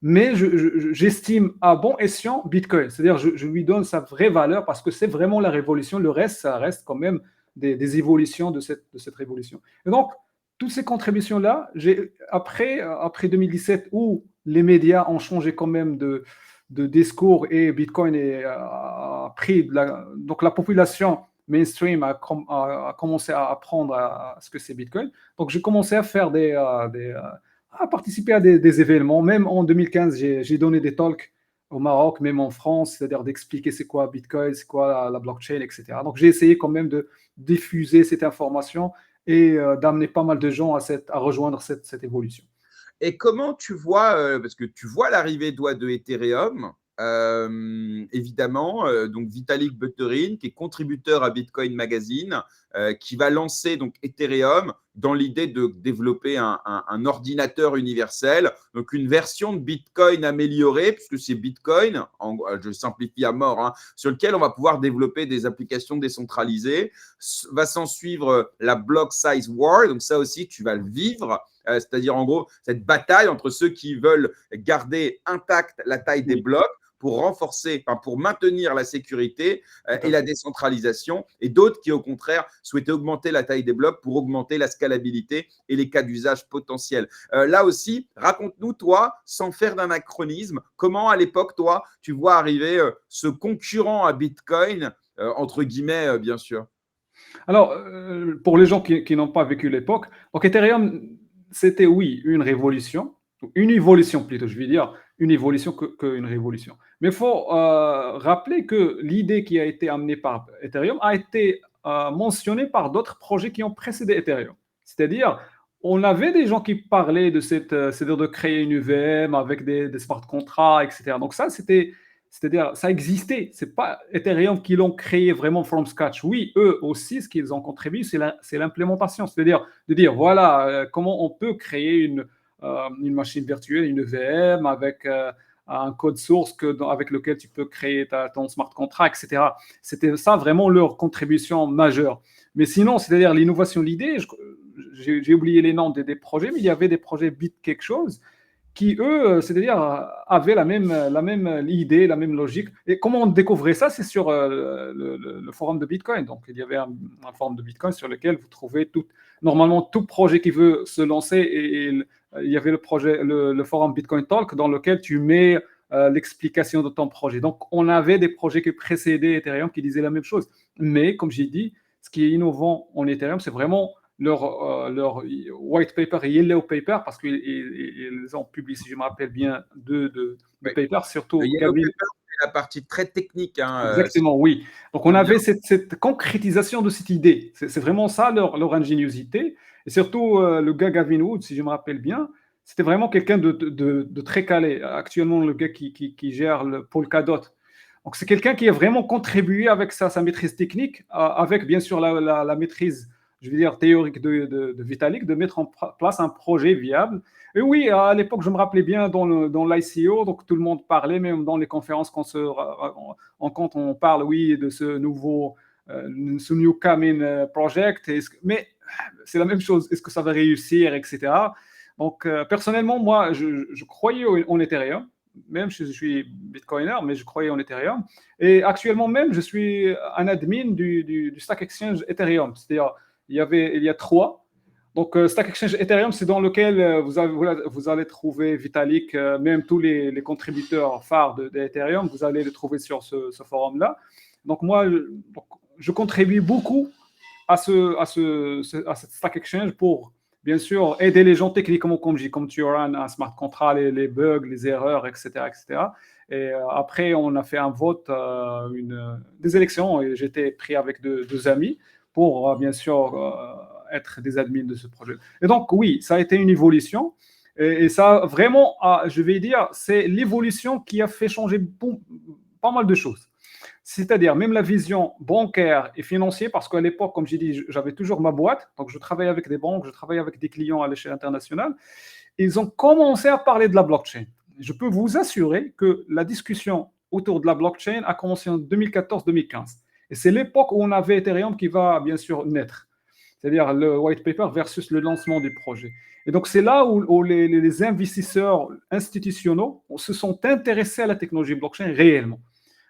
mais j'estime à bon escient Bitcoin. C'est-à-dire, je lui donne sa vraie valeur parce que c'est vraiment la révolution. Le reste, ça reste quand même des évolutions de cette révolution. Et donc, toutes ces contributions-là, après 2017, où les médias ont changé quand même de discours et Bitcoin a pris donc la population mainstream a commencé à apprendre à ce que c'est Bitcoin. Donc j'ai commencé à faire à participer à des événements. Même en 2015, j'ai donné des talks au Maroc, même en France, c'est-à-dire d'expliquer c'est quoi Bitcoin, c'est quoi la blockchain, etc. Donc j'ai essayé quand même de diffuser cette information et d'amener pas mal de gens à rejoindre cette évolution. Et comment tu vois, parce que tu vois l'arrivée de Ethereum, évidemment, donc Vitalik Buterin, qui est contributeur à Bitcoin Magazine, qui va lancer donc Ethereum dans l'idée de développer un ordinateur universel, donc une version de Bitcoin améliorée, puisque c'est Bitcoin, je simplifie à mort, hein, sur lequel on va pouvoir développer des applications décentralisées. Va s'en suivre la Block Size War, donc ça aussi, tu vas le vivre. C'est-à-dire en gros cette bataille entre ceux qui veulent garder intacte la taille des blocs pour renforcer, enfin, pour maintenir la sécurité et la décentralisation, et d'autres qui, au contraire, souhaitaient augmenter la taille des blocs pour augmenter la scalabilité et les cas d'usage potentiels. Là aussi, raconte-nous, toi, sans faire d'anachronisme, comment, à l'époque, toi, tu vois arriver ce concurrent à Bitcoin, entre guillemets, bien sûr. Alors, pour les gens qui n'ont pas vécu l'époque, donc Ethereum, c'était oui, une évolution plutôt, je vais dire, une évolution qu'une révolution. Mais il faut rappeler que l'idée qui a été amenée par Ethereum a été mentionnée par d'autres projets qui ont précédé Ethereum. C'est-à-dire, on avait des gens qui parlaient c'est-à-dire de créer une UVM avec des smart contracts, etc. Donc ça, c'est-à-dire, ça existait. C'est pas Ethereum qui l'ont créé vraiment from scratch. Oui, eux aussi, ce qu'ils ont contribué, c'est l'implémentation. C'est-à-dire de dire, voilà, comment on peut créer une machine virtuelle, une VM avec un code source avec lequel tu peux créer ton smart contract, etc. C'était ça vraiment leur contribution majeure. Mais sinon, c'est-à-dire l'innovation, l'idée, j'ai oublié les noms des projets, mais il y avait des projets Bit quelque chose qui, eux, c'est-à-dire, avaient la même idée, la même logique. Et comment on découvrait ça? C'est sur le forum de Bitcoin. Donc, il y avait un forum de Bitcoin sur lequel vous trouvez normalement tout projet qui veut se lancer. Et il y avait le forum Bitcoin Talk dans lequel tu mets l'explication de ton projet. Donc, on avait des projets qui précédaient Ethereum qui disaient la même chose. Mais, comme j'ai dit, ce qui est innovant en Ethereum, c'est vraiment leur white paper et yellow paper, parce qu'ils ont publié, si je me rappelle bien, deux Oui. papers, Le surtout Yellow Gavin. Paper, c'est la partie très technique. Hein, Exactement, oui. Donc, on avait cette concrétisation de cette idée. C'est vraiment ça leur ingéniosité. Et surtout, le gars Gavin Wood, si je me rappelle bien, c'était vraiment quelqu'un de très calé. Actuellement, le gars qui gère le Polkadot. Donc, c'est quelqu'un qui a vraiment contribué avec sa maîtrise technique, avec bien sûr la maîtrise, je veux dire, théorique de Vitalik, de mettre en place un projet viable. Et oui, à l'époque, je me rappelais bien dans l'ICO, donc tout le monde parlait, même dans les conférences, quand on parle, oui, de ce new coming project, mais c'est la même chose, est-ce que ça va réussir, etc. Donc, personnellement, moi, je croyais en Ethereum, même si je suis Bitcoiner, mais je croyais en Ethereum. Et actuellement même, je suis un admin du Stack Exchange Ethereum. C'est-à-dire, il y a trois. Donc, Stack Exchange Ethereum, c'est dans lequel vous allez trouver Vitalik, même tous les contributeurs phares d'Ethereum, vous allez les trouver sur ce forum-là. Donc, moi, je contribue beaucoup à cette Stack Exchange pour, bien sûr, aider les gens techniquement comme tu run un smart contract, les bugs, les erreurs, etc., etc. Et après, on a fait un vote, des élections, et j'étais pris avec deux amis pour, bien sûr, être des admins de ce projet. Et donc, oui, ça a été une évolution. Et ça, vraiment, je vais dire, c'est l'évolution qui a fait changer pas mal de choses. C'est-à-dire, même la vision bancaire et financière, parce qu'à l'époque, comme j'ai dit, j'avais toujours ma boîte, donc je travaillais avec des banques, je travaillais avec des clients à l'échelle internationale. Ils ont commencé à parler de la blockchain. Je peux vous assurer que la discussion autour de la blockchain a commencé en 2014-2015. Et c'est l'époque où on avait Ethereum qui va bien sûr naître, c'est-à-dire le white paper versus le lancement du projet. Et donc, c'est là où les investisseurs institutionnels se sont intéressés à la technologie blockchain réellement.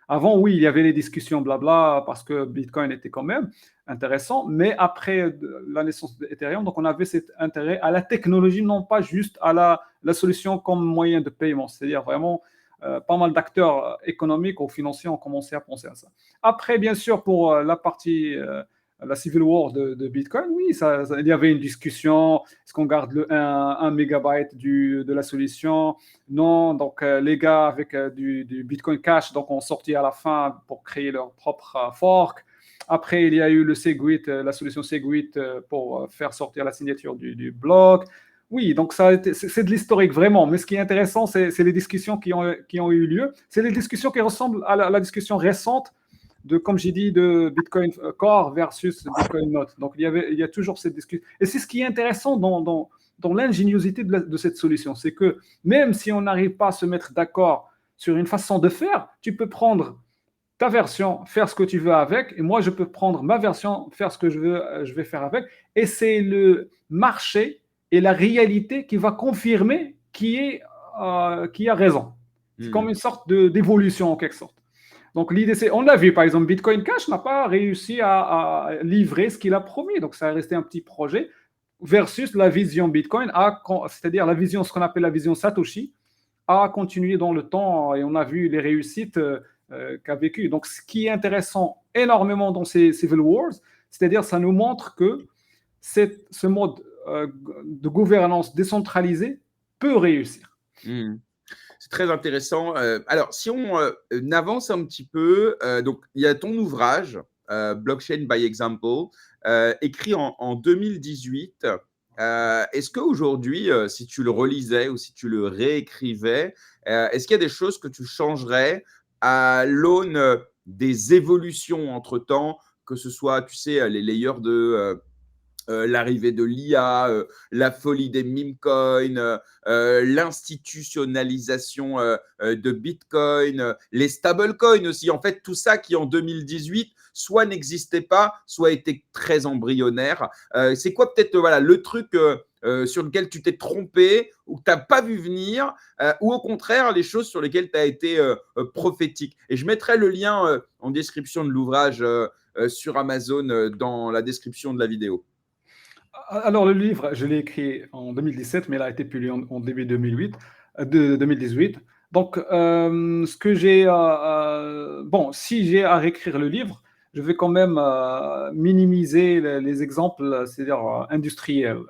Avant, oui, il y avait les discussions blabla parce que Bitcoin était quand même intéressant, mais après la naissance d'Ethereum, donc on avait cet intérêt à la technologie, non pas juste à la solution comme moyen de paiement. C'est-à-dire vraiment, pas mal d'acteurs économiques ou financiers ont commencé à penser à ça. Après, bien sûr, pour la partie, la civil war de Bitcoin, oui, il y avait une discussion. Est-ce qu'on garde le 1 mégabyte de la solution? Non, donc les gars avec du Bitcoin Cash, donc ont sorti à la fin pour créer leur propre fork. Après, il y a eu le Segwit, la solution Segwit pour faire sortir la signature du bloc. Oui, donc c'est de l'historique vraiment. Mais ce qui est intéressant, c'est les discussions qui ont eu lieu. C'est les discussions qui ressemblent à la discussion récente comme j'ai dit, de Bitcoin Core versus Bitcoin Note. Donc, il y a toujours cette discussion. Et c'est ce qui est intéressant dans l'ingéniosité de cette solution. C'est que même si on n'arrive pas à se mettre d'accord sur une façon de faire, tu peux prendre ta version, faire ce que tu veux avec, et moi, je peux prendre ma version, faire ce que je vais faire avec. Et c'est le marché et la réalité qui va confirmer qui a raison. C'est comme une sorte d'évolution en quelque sorte. Donc, l'idée, c'est, on l'a vu, par exemple, Bitcoin Cash n'a pas réussi à livrer ce qu'il a promis. Donc, ça a resté un petit projet versus la vision Bitcoin, c'est-à-dire la vision, ce qu'on appelle la vision Satoshi, a continué dans le temps et on a vu les réussites qu'a vécues. Donc, ce qui est intéressant énormément dans ces Civil Wars, c'est-à-dire ça nous montre que ce mode de gouvernance décentralisée peut réussir. C'est très intéressant. Alors, si on avance un petit peu, donc il y a ton ouvrage, Blockchain by Example, écrit en 2018. Est-ce qu'aujourd'hui, si tu le relisais ou si tu le réécrivais, est-ce qu'il y a des choses que tu changerais à l'aune des évolutions entre-temps, que ce soit, tu sais, les layers de l'arrivée de l'IA, la folie des meme coins, l'institutionnalisation de Bitcoin, les stablecoins aussi. En fait, tout ça qui en 2018 soit n'existait pas, soit était très embryonnaire. C'est quoi peut-être voilà, le truc sur lequel tu t'es trompé ou que tu n'as pas vu venir, ou au contraire les choses sur lesquelles tu as été prophétique. Et je mettrai le lien en description de l'ouvrage sur Amazon dans la description de la vidéo. Alors, le livre, je l'ai écrit en 2017, mais il a été publié en début 2018. Donc, ce que j'ai. Bon, si j'ai à réécrire le livre, je vais quand même minimiser les exemples, c'est-à-dire industriels,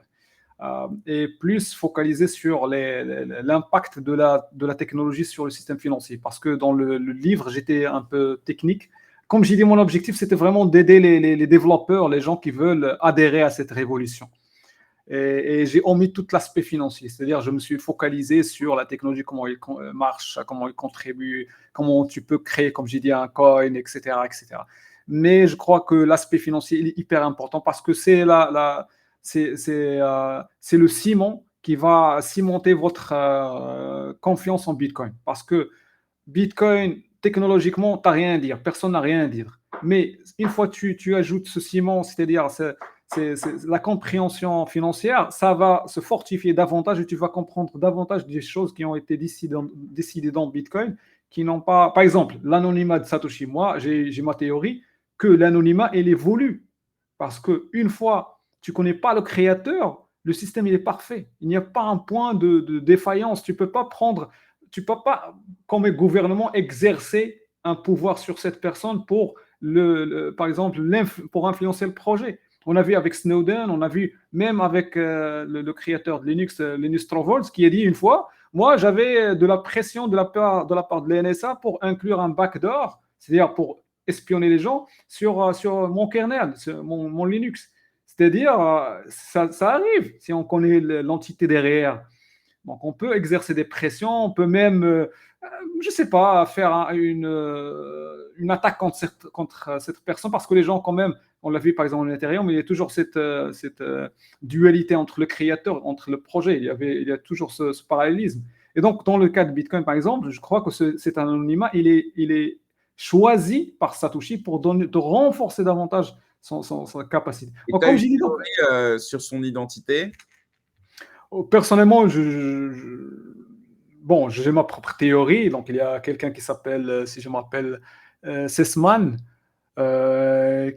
et plus focaliser sur l'impact de la technologie sur le système financier. Parce que dans le livre, j'étais un peu technique. Comme j'ai dit, mon objectif, c'était vraiment d'aider les développeurs, les gens qui veulent adhérer à cette révolution. Et j'ai omis tout l'aspect financier, c'est-à-dire je me suis focalisé sur la technologie, comment il marche, comment il contribue, comment tu peux créer, comme j'ai dit, un coin, etc., etc. Mais je crois que l'aspect financier est hyper important parce que c'est le ciment qui va cimenter votre confiance en Bitcoin. Parce que Bitcoin, technologiquement, tu n'as rien à dire. Personne n'a rien à dire. Mais une fois que tu ajoutes ce ciment, c'est-à-dire la compréhension financière, ça va se fortifier davantage et tu vas comprendre davantage des choses qui ont été décidées dans Bitcoin, qui n'ont pas... Par exemple, l'anonymat de Satoshi. Moi, j'ai ma théorie que l'anonymat, il évolue. Parce qu'une fois tu ne connais pas le créateur, le système, il est parfait. Il n'y a pas un point de défaillance. Tu ne peux pas comme gouvernement, exercer un pouvoir sur cette personne pour, par exemple, pour influencer le projet. On a vu avec Snowden, on a vu même avec le créateur de Linux, Linus Torvalds, qui a dit une fois, Moi, j'avais de la pression de la part de l'NSA pour inclure un backdoor, c'est-à-dire pour espionner les gens sur mon kernel, sur mon Linux. C'est-à-dire, ça arrive si on connaît l'entité derrière. Donc, on peut exercer des pressions, on peut même, je ne sais pas, faire une attaque contre cette personne parce que les gens, quand même, on l'a vu par exemple en Ethereum, mais il y a toujours cette dualité entre le créateur, entre le projet. Il y a toujours ce parallélisme. Et donc, dans le cas de Bitcoin, par exemple, je crois que cet anonymat, il est choisi par Satoshi pour de renforcer davantage sa capacité. Et Donc, tu as comme une j'ai dit, donc, théorie sur son identité? personnellement, bon, j'ai ma propre théorie. Donc, il y a quelqu'un qui s'appelle, si je me rappelle, Sesman,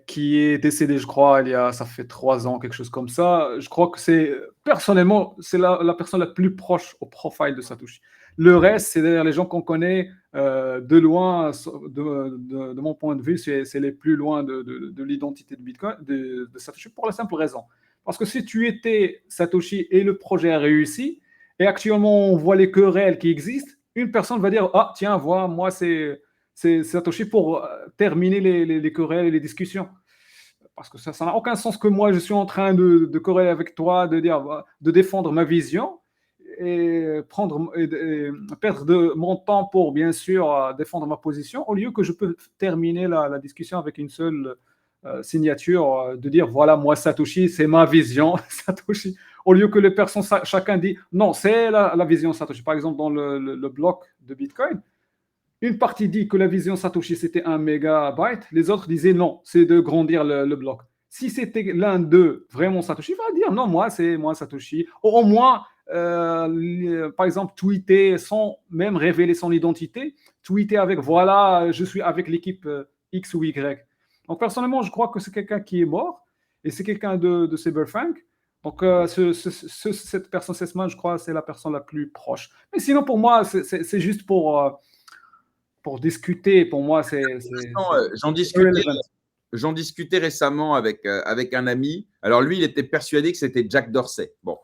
qui est décédé, je crois, ça fait 3 ans, quelque chose comme ça. Je crois que personnellement, c'est la personne la plus proche au profil de Satoshi. Le reste, c'est d'ailleurs les gens qu'on connaît de loin, de mon point de vue, c'est les plus loin de l'identité de Bitcoin, de Satoshi, pour la simple raison. Parce que si tu étais Satoshi et le projet a réussi, et actuellement on voit les querelles qui existent, une personne va dire, ah tiens, vois, moi c'est Satoshi pour terminer les querelles et les discussions. Parce que ça n'a aucun sens que moi je suis en train de quereller avec toi, de défendre ma vision et perdre mon temps pour bien sûr défendre ma position, au lieu que je peux terminer la discussion avec une seule signature, de dire voilà, moi Satoshi, c'est ma vision, Satoshi, au lieu que les personnes, chacun dit non, c'est la vision Satoshi. Par exemple, dans le bloc de Bitcoin, une partie dit que la vision Satoshi c'était 1 mégabyte, les autres disaient non, c'est de grandir le bloc. Si c'était l'un d'eux vraiment Satoshi, il va dire non, moi c'est moi Satoshi. Au moins, par exemple, tweeter sans même révéler son identité, tweeter avec voilà, je suis avec l'équipe X ou Y. Donc personnellement, je crois que c'est quelqu'un qui est mort et c'est quelqu'un de Cyberpunk. Donc cette personne, Sesman, je crois, c'est la personne la plus proche. Mais sinon, pour moi, c'est juste pour discuter. Pour moi, Non, j'en discutais récemment avec un ami. Alors lui, il était persuadé que c'était Jack Dorsey. Bon,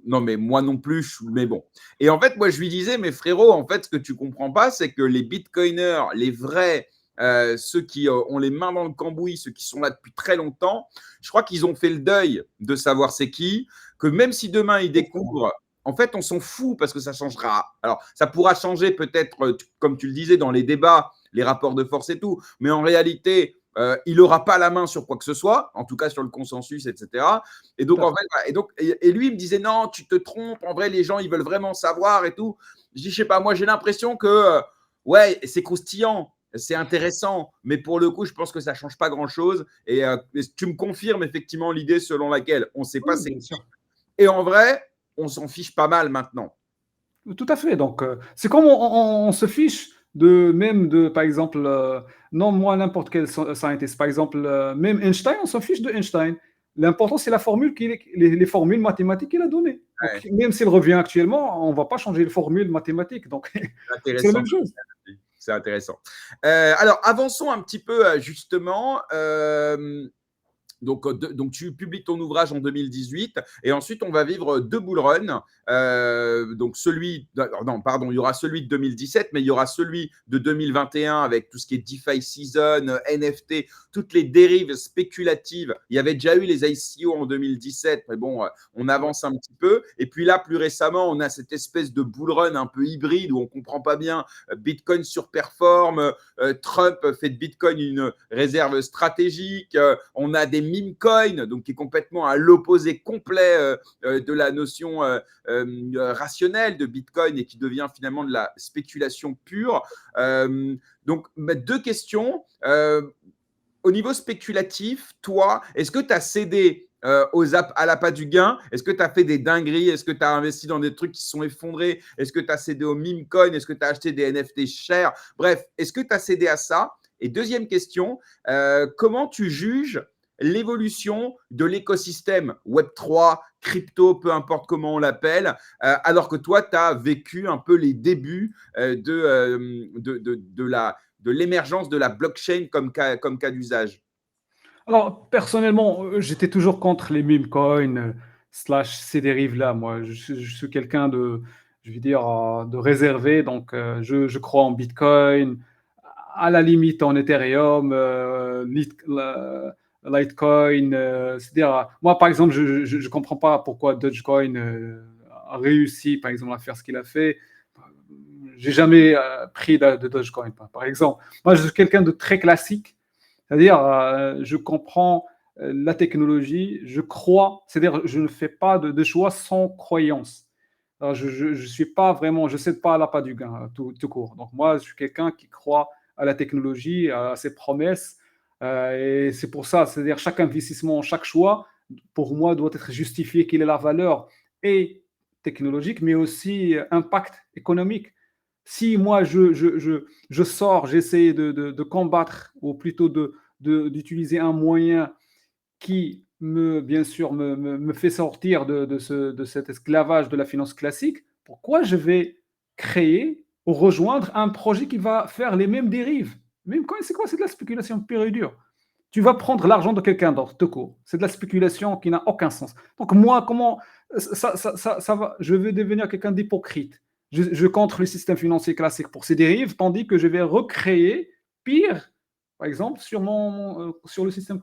non, mais moi non plus, mais bon. Et en fait, moi, je lui disais, mais frérot, en fait, ce que tu comprends pas, c'est que les bitcoiners, les vrais, ceux qui ont les mains dans le cambouis, ceux qui sont là depuis très longtemps, je crois qu'ils ont fait le deuil de savoir c'est qui, que même si demain ils découvrent, en fait, on s'en fout parce que ça changera. Alors, ça pourra changer peut-être, comme tu le disais, dans les débats, les rapports de force et tout, mais en réalité, il n'aura pas la main sur quoi que ce soit, en tout cas sur le consensus, etc. Et donc, en fait, et lui, il me disait non, tu te trompes, en vrai, les gens, ils veulent vraiment savoir et tout. Je dis, je sais pas, moi, j'ai l'impression que, ouais, c'est croustillant, c'est intéressant, mais pour le coup, je pense que ça ne change pas grand-chose. Et tu me confirmes effectivement l'idée selon laquelle on ne sait pas oui, c'est bien qui. sûr. Et en vrai, on s'en fiche pas mal maintenant. Tout à fait. Donc, c'est comme on se fiche par exemple, non, moi, n'importe quel scientist. Par exemple, même Einstein, on s'en fiche de Einstein. L'important, c'est la formule les formules mathématiques qu'il a données. Ouais, Donc, même s'il revient actuellement, on ne va pas changer les formules mathématiques. Donc, c'est c'est la intéressant. même chose. C'est intéressant. Alors, avançons un petit peu justement. Donc, tu publies ton ouvrage en 2018 et ensuite on va vivre deux bull runs. Donc non, pardon, il y aura celui de 2017, mais il y aura celui de 2021 avec tout ce qui est DeFi Season, NFT, toutes les dérives spéculatives. Il y avait déjà eu les ICO en 2017, mais bon, on avance un petit peu. Et puis là, plus récemment, on a cette espèce de bull run un peu hybride où on comprend pas bien. Bitcoin surperforme, Trump fait de Bitcoin une réserve stratégique. On a des meme coins, donc qui est complètement à l'opposé complet de la notion rationnelle de Bitcoin et qui devient finalement de la spéculation pure. Donc, deux questions. Au niveau spéculatif, toi, est-ce que tu as cédé à l'appât du gain? Est-ce que tu as fait des dingueries? Est-ce que tu as investi dans des trucs qui se sont effondrés? Est-ce que tu as cédé au meme coin? Est-ce que tu as acheté des NFT chers? Bref, est-ce que tu as cédé à ça? Et deuxième question, comment tu juges l'évolution de l'écosystème Web3, crypto, peu importe comment on l'appelle, alors que toi, tu as vécu un peu les débuts de l'émergence de la blockchain comme cas d'usage? Alors, personnellement, j'étais toujours contre les meme coins. slash ces dérives-là. Moi, je suis quelqu'un je vais dire, de réservé. Donc, je crois en Bitcoin, à la limite en Ethereum, Litecoin. C'est-à-dire, moi, par exemple, je ne comprends pas pourquoi Dogecoin a réussi, par exemple, à faire ce qu'il a fait. J'ai jamais pris de Dogecoin, par exemple. Moi, je suis quelqu'un de très classique. C'est-à-dire, je comprends la technologie, je crois, c'est-à-dire, je ne fais pas de choix sans croyance. Alors, je suis pas vraiment, je ne cède pas à l'appât du gain, tout court. Donc, moi, je suis quelqu'un qui croit à la technologie, à ses promesses. Et c'est pour ça, c'est-à-dire, chaque investissement, chaque choix, pour moi, doit être justifié qu'il ait la valeur et technologique, mais aussi impact économique. Si moi, je sors, j'essaie de combattre, ou plutôt d'utiliser un moyen qui, bien sûr, me fait sortir de cet esclavage de la finance classique, pourquoi je vais créer ou rejoindre un projet qui va faire les mêmes dérives? Même quand c'est quoi? C'est de la spéculation pure et dure. Tu vas prendre l'argent de quelqu'un d'autre, te court. C'est de la spéculation qui n'a aucun sens. Donc moi, comment ça va? Je vais devenir quelqu'un d'hypocrite. Je contre le système financier classique pour ses dérives, tandis que je vais recréer pire, par exemple, sur le système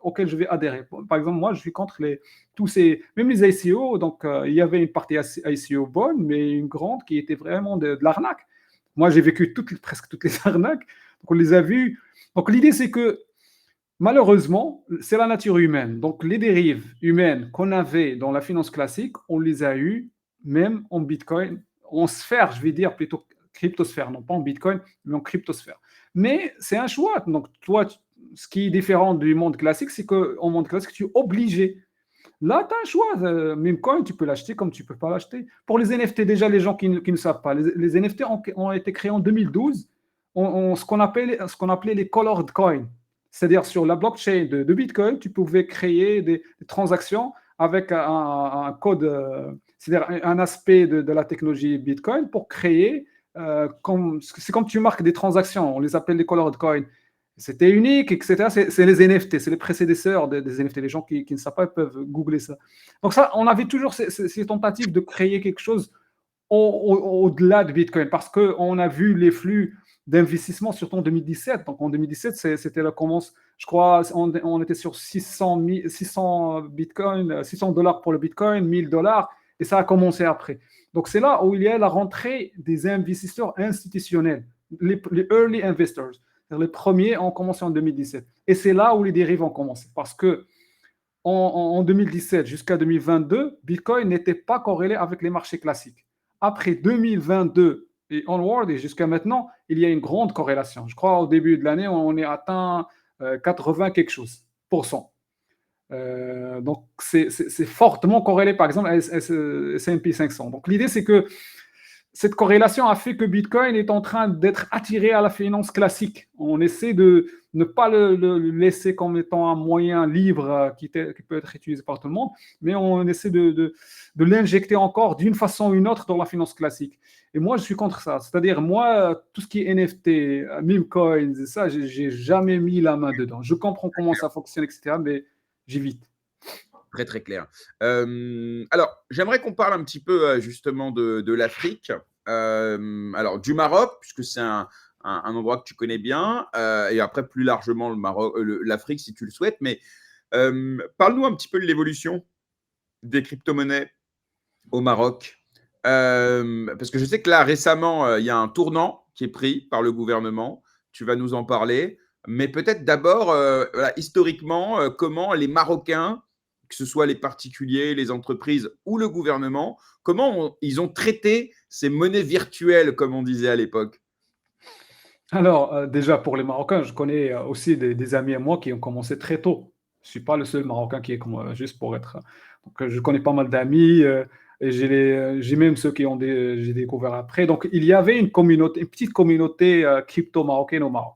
auquel je vais adhérer. Par exemple, moi, je suis contre même les ICO. Donc, il y avait une partie ICO bonne, mais une grande qui était vraiment de l'arnaque. Moi, j'ai vécu presque toutes les arnaques. Donc, on les a vues. Donc, l'idée, c'est que malheureusement, c'est la nature humaine. Donc, les dérives humaines qu'on avait dans la finance classique, on les a eues même en Bitcoin, en sphère, je vais dire plutôt cryptosphère, non pas en Bitcoin, mais en cryptosphère. Mais c'est un choix. Donc, toi, ce qui est différent du monde classique, c'est qu'en monde classique, tu es obligé. Là, tu as un choix. Même coin, tu peux l'acheter comme tu ne peux pas l'acheter. Pour les NFT, déjà, les gens qui ne savent pas, les NFT ont été créés en 2012, ce qu'on appelait les colored coins. C'est-à-dire, sur la blockchain de Bitcoin, tu pouvais créer des transactions avec un code, c'est-à-dire un aspect de la technologie Bitcoin pour créer, c'est comme tu marques des transactions, on les appelle les colored coins. C'était unique, etc. C'est les NFT, c'est les prédécesseurs des NFT. Les gens qui ne savent pas peuvent googler ça. Donc ça, on avait toujours ces tentatives de créer quelque chose au-delà de Bitcoin, parce qu'on a vu les flux d'investissement, surtout en 2017. Donc en 2017, c'était la commence, je crois, on était sur 600 Bitcoin, 600 dollars pour le Bitcoin, 1000 dollars, et ça a commencé après. Donc c'est là où il y a la rentrée des investisseurs institutionnels, les early investors. Les premiers ont commencé en 2017. Et c'est là où les dérives ont commencé. Parce que en 2017 jusqu'à 2022, Bitcoin n'était pas corrélé avec les marchés classiques. Après 2022 et onward, et jusqu'à maintenant, il y a une grande corrélation. Je crois au début de l'année, on est atteint 80 quelque chose pour cent. Donc, c'est fortement corrélé, par exemple, à S&P 500. Donc, l'idée, c'est que cette corrélation a fait que Bitcoin est en train d'être attiré à la finance classique. On essaie de ne pas le laisser comme étant un moyen libre qui peut être utilisé par tout le monde, mais on essaie de l'injecter encore d'une façon ou une autre dans la finance classique. Et moi, je suis contre ça. C'est-à-dire, moi, tout ce qui est NFT, meme coins, ça, j'ai jamais mis la main dedans. Je comprends comment ça fonctionne, etc., mais j'évite. Très, très clair. Alors, j'aimerais qu'on parle un petit peu justement de l'Afrique. Alors, du Maroc, puisque c'est un endroit que tu connais bien, et après, plus largement, l'Afrique, si tu le souhaites. Mais parle-nous un petit peu de l'évolution des crypto-monnaies au Maroc. Parce que je sais que là, récemment, il y a un tournant qui est pris par le gouvernement. Tu vas nous en parler. Mais peut-être d'abord, voilà, historiquement, comment les Marocains, que ce soit les particuliers, les entreprises ou le gouvernement, comment ils ont traité ces monnaies virtuelles, comme on disait à l'époque? Alors, déjà, pour les Marocains, je connais aussi des amis à moi qui ont commencé très tôt. Je ne suis pas le seul Marocain qui est comme moi, juste pour être. Donc, je connais pas mal d'amis et j'ai même ceux j'ai découvert après. Donc, il y avait une petite communauté crypto marocaine au Maroc.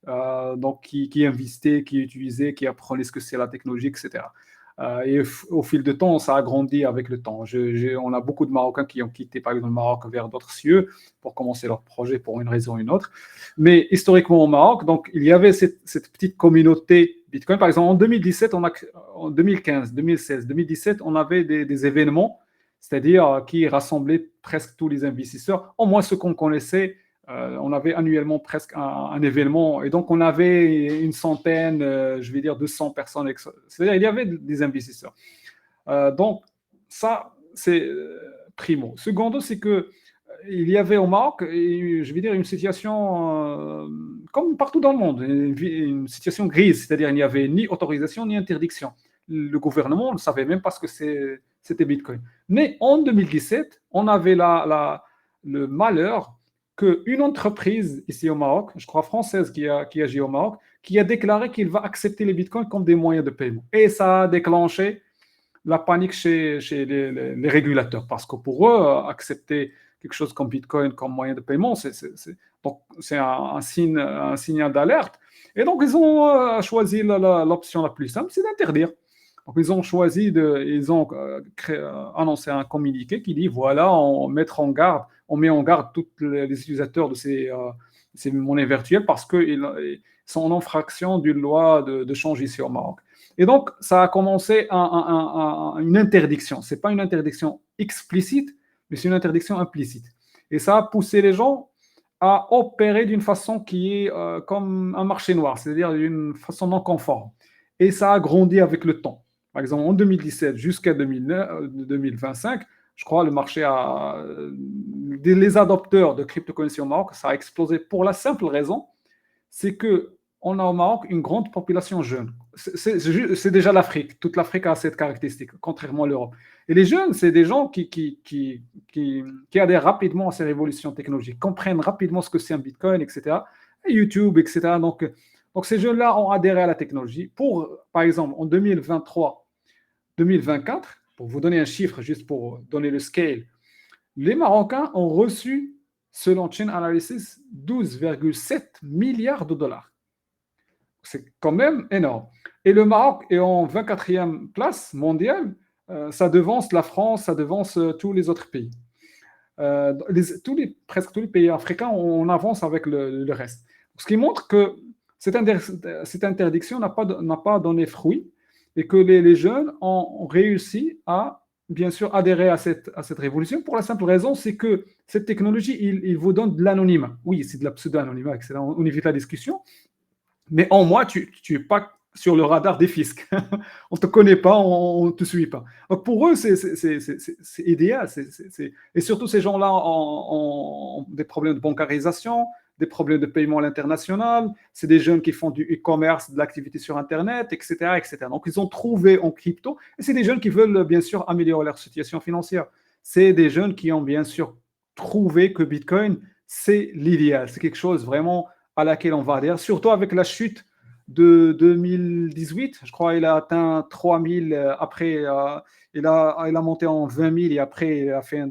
Donc, qui investait, qui utilisait, qui apprenait ce que c'est la technologie, etc. Et au fil du temps, ça a grandi avec le temps. On a beaucoup de Marocains qui ont quitté, par exemple, le Maroc vers d'autres cieux pour commencer leur projet pour une raison ou une autre. Mais historiquement au Maroc, donc, il y avait cette petite communauté Bitcoin. Par exemple, en 2017, en 2015, 2016, 2017, on avait des événements, c'est-à-dire qui rassemblaient presque tous les investisseurs, au moins ceux qu'on connaissait. On avait annuellement presque un événement, et donc on avait une centaine, je vais dire 200 personnes, c'est-à-dire il y avait des investisseurs. Donc, ça, c'est primo. Secondo, c'est que il y avait au Maroc, je vais dire, une situation comme partout dans le monde, une situation grise, c'est-à-dire il n'y avait ni autorisation ni interdiction. Le gouvernement ne savait même pas ce que c'était Bitcoin. Mais en 2017, on avait le malheur qu'une entreprise ici au Maroc, je crois française qui agit au Maroc, qui a déclaré qu'il va accepter les Bitcoins comme des moyens de paiement. Et ça a déclenché la panique chez les régulateurs, parce que pour eux, accepter quelque chose comme Bitcoin comme moyen de paiement, c'est un signal d'alerte. Et donc, ils ont choisi l'option la plus simple, c'est d'interdire. Donc, ils ont choisi ils ont annoncé un communiqué qui dit voilà, on met en garde tous les utilisateurs de ces monnaies virtuelles parce qu'ils sont en infraction d'une loi de change ici au Maroc. Et donc, ça a commencé une interdiction. Ce n'est pas une interdiction explicite, mais c'est une interdiction implicite. Et ça a poussé les gens à opérer d'une façon qui est comme un marché noir, c'est-à-dire d'une façon non conforme. Et ça a grandi avec le temps. Par exemple, en 2017 jusqu'à 2025, je crois le marché les adopteurs de cryptocurrency au Maroc, ça a explosé pour la simple raison, c'est que on a au Maroc une grande population jeune. C'est déjà l'Afrique. Toute l'Afrique a cette caractéristique, contrairement à l'Europe. Et les jeunes, c'est des gens qui adhèrent rapidement à ces révolutions technologiques, comprennent rapidement ce que c'est un Bitcoin, etc. Et YouTube, etc. Donc ces jeunes-là ont adhéré à la technologie. Par exemple, en 2023, 2024, pour vous donner un chiffre, juste pour donner le scale, les Marocains ont reçu, selon Chain Analysis, 12,7 milliards de dollars. C'est quand même énorme. Et le Maroc est en 24e place mondiale. Ça devance la France, ça devance tous les autres pays. Presque tous les pays africains, on avance avec le reste. Ce qui montre que cette interdiction n'a pas donné fruit et que les jeunes ont réussi à, bien sûr, adhérer à cette révolution pour la simple raison, c'est que cette technologie, il vous donne de l'anonymat. Oui, c'est de la pseudo-anonymat, etc. On évite la discussion. Mais en moi, tu n'es pas sur le radar des fiscs. On ne te connaît pas, on ne te suit pas. Donc pour eux, c'est idéal. Et surtout, ces gens-là ont des problèmes de bancarisation, des problèmes de paiement à l'international. C'est des jeunes qui font du e-commerce, de l'activité sur Internet, etc., etc. Donc ils ont trouvé en crypto. Et c'est des jeunes qui veulent bien sûr améliorer leur situation financière. C'est des jeunes qui ont bien sûr trouvé que Bitcoin, c'est l'idéal. C'est quelque chose vraiment à laquelle on va adhérer, surtout avec la chute de 2018. Je crois qu'il a atteint 3000, après, il a monté en 20 000 et après, il a fait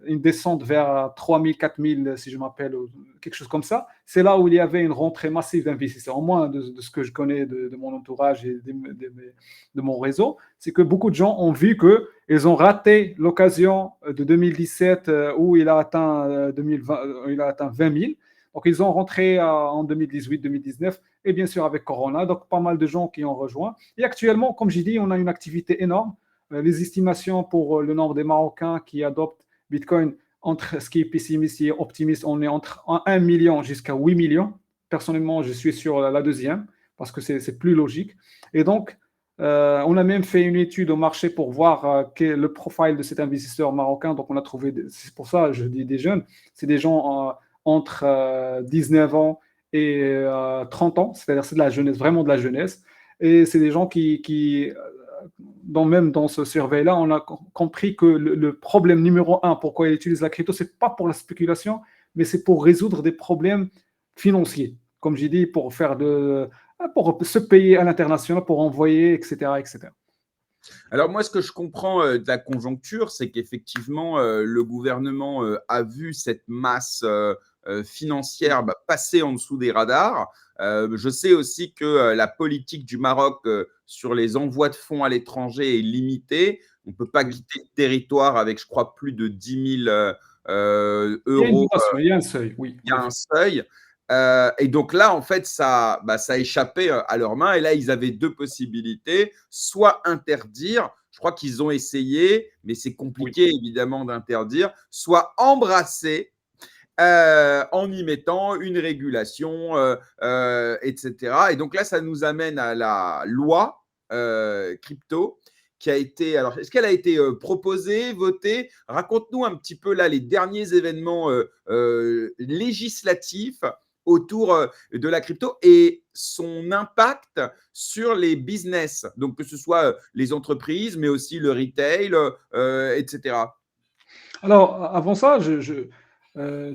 une descente vers 3000, 4000, si je m'appelle, quelque chose comme ça. C'est là où il y avait une rentrée massive d'investisseurs, au moins de ce que je connais de mon entourage et de mon réseau. C'est que beaucoup de gens ont vu qu'ils ont raté l'occasion de 2017 où il a atteint 20 000. Donc, ils ont rentré en 2018-2019 et bien sûr avec Corona. Donc, pas mal de gens qui ont rejoint. Et actuellement, comme j'ai dit, on a une activité énorme. Les estimations pour le nombre des Marocains qui adoptent Bitcoin, entre ce qui est pessimiste et optimiste, on est entre 1 million jusqu'à 8 millions. Personnellement, je suis sur la deuxième parce que c'est plus logique. Et donc, on a même fait une étude au marché pour voir le profil de cet investisseur marocain. Donc, on a trouvé, c'est pour ça que je dis des jeunes, c'est des gens entre 19 ans et 30 ans, c'est-à-dire c'est de la jeunesse, vraiment de la jeunesse. Et c'est des gens même dans ce survey-là, on a compris que le problème numéro un, pourquoi ils utilisent la crypto, c'est pas pour la spéculation, mais c'est pour résoudre des problèmes financiers. Comme j'ai dit, pour se payer à l'international, pour envoyer, etc., etc. Alors moi, ce que je comprends de la conjoncture, c'est qu'effectivement, le gouvernement a vu cette masse financière passer en dessous des radars. Je sais aussi que la politique du Maroc sur les envois de fonds à l'étranger est limitée. On ne peut pas quitter le territoire avec, je crois, plus de 10 000 Il y a une euros. limitation, il y a un seuil, oui. Il y a un seuil. Et donc là, en fait, ça a échappé à leurs mains. Et là, ils avaient deux possibilités. Soit interdire, je crois qu'ils ont essayé, mais c'est Oui. compliqué évidemment d'interdire, soit embrasser en y mettant une régulation, etc. Et donc là, ça nous amène à la loi crypto qui a été. Alors, est-ce qu'elle a été proposée, votée? Raconte-nous un petit peu là les derniers événements législatifs autour de la crypto et son impact sur les business, donc que ce soit les entreprises, mais aussi le retail, etc. Alors, avant ça,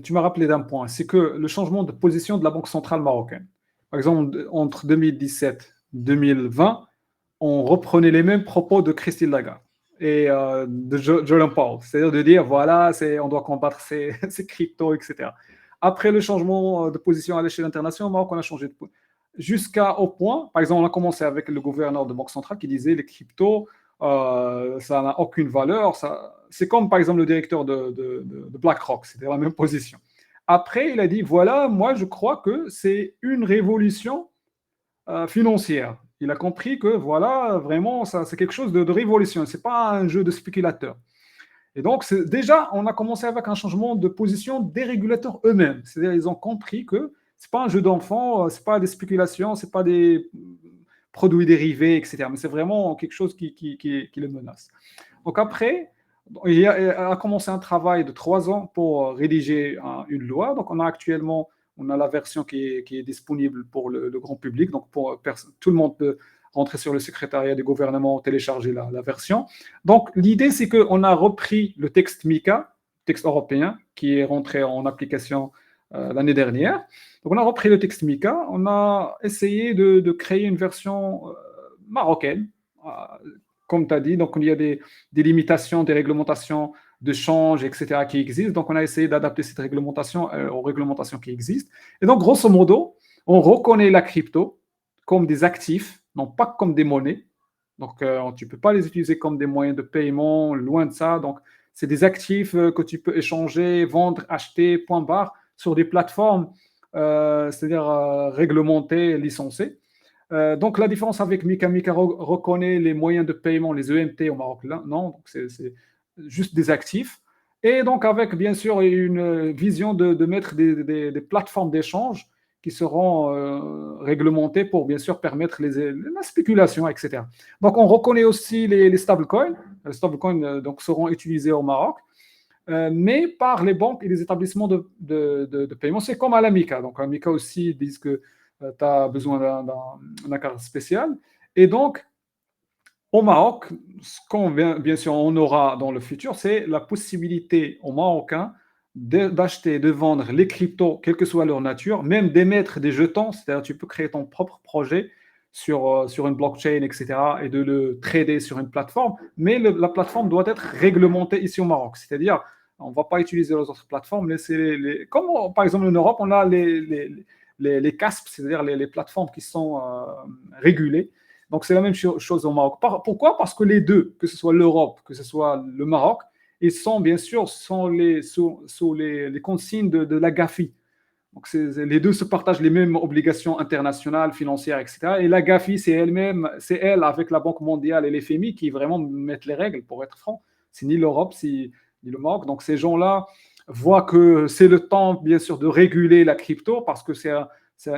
tu m'as rappelé d'un point, c'est que le changement de position de la Banque centrale marocaine. Par exemple, entre 2017 et 2020, on reprenait les mêmes propos de Christine Lagarde et de Jerome Powell, c'est-à-dire de dire, voilà, on doit combattre ces cryptos, etc. Après le changement de position à l'échelle internationale, au Maroc, on a changé de position. Jusqu'au point, par exemple, on a commencé avec le gouverneur de Banque centrale qui disait les cryptos, ça n'a aucune valeur. C'est comme par exemple le directeur de BlackRock, c'était la même position. Après, il a dit voilà, moi je crois que c'est une révolution financière. Il a compris que voilà, vraiment, ça, c'est quelque chose de révolution. Ce n'est pas un jeu de spéculateurs. Et donc, déjà, on a commencé avec un changement de position des régulateurs eux-mêmes. C'est-à-dire, ils ont compris que ce n'est pas un jeu d'enfant, ce n'est pas des spéculations, ce n'est pas des produits dérivés, etc. Mais c'est vraiment quelque chose qui les menace. Donc après, a commencé un travail de 3 ans pour rédiger une loi. Donc on a actuellement la version qui est disponible pour le grand public. Donc tout le monde peut rentrer sur le secrétariat du gouvernement, télécharger la version. Donc l'idée, c'est qu'on a repris le texte MICA, texte européen, qui est rentré en application l'année dernière. Donc on a repris le texte MICA, on a essayé de créer une version marocaine, comme tu as dit, donc il y a des limitations, des réglementations de change, etc., qui existent. Donc, on a essayé d'adapter cette réglementation aux réglementations qui existent. Et donc, grosso modo, on reconnaît la crypto comme des actifs, non pas comme des monnaies. Donc, tu ne peux pas les utiliser comme des moyens de paiement, loin de ça. Donc, c'est des actifs que tu peux échanger, vendre, acheter, point barre, sur des plateformes, c'est-à-dire réglementées, licenciées. Donc, la différence avec Mika, Mika reconnaît les moyens de paiement, les EMT au Maroc, là, non, donc c'est juste des actifs. Et donc, avec bien sûr une vision de mettre des plateformes d'échange qui seront réglementées pour bien sûr permettre la spéculation, etc. Donc, on reconnaît aussi les stablecoins. Les stablecoins donc, seront utilisés au Maroc, mais par les banques et les établissements de paiement. C'est comme à l'AMICA. Donc, l'AMICA aussi disent que tu as besoin d'un cadre spécial. Et donc, au Maroc, ce qu'on bien sûr on aura dans le futur, c'est la possibilité aux Marocains d'acheter, de vendre les cryptos, quelle que soit leur nature, même d'émettre des jetons, c'est-à-dire tu peux créer ton propre projet sur une blockchain, etc., et de le trader sur une plateforme, mais la plateforme doit être réglementée ici au Maroc, c'est-à-dire on ne va pas utiliser les autres plateformes, mais c'est comme par exemple en Europe, on a les CASP, c'est-à-dire les plateformes qui sont régulées. Donc, c'est la même chose au Maroc. Pourquoi? Parce que les deux, que ce soit l'Europe, que ce soit le Maroc, ils sont bien sûr sous les consignes de la GAFI. Donc, les deux se partagent les mêmes obligations internationales, financières, etc. Et la GAFI, c'est elle-même, c'est elle avec la Banque mondiale et les FMI qui vraiment mettent les règles, pour être franc. C'est ni l'Europe, ni le Maroc. Donc, ces gens-là voient que c'est le temps, bien sûr, de réguler la crypto parce que c'est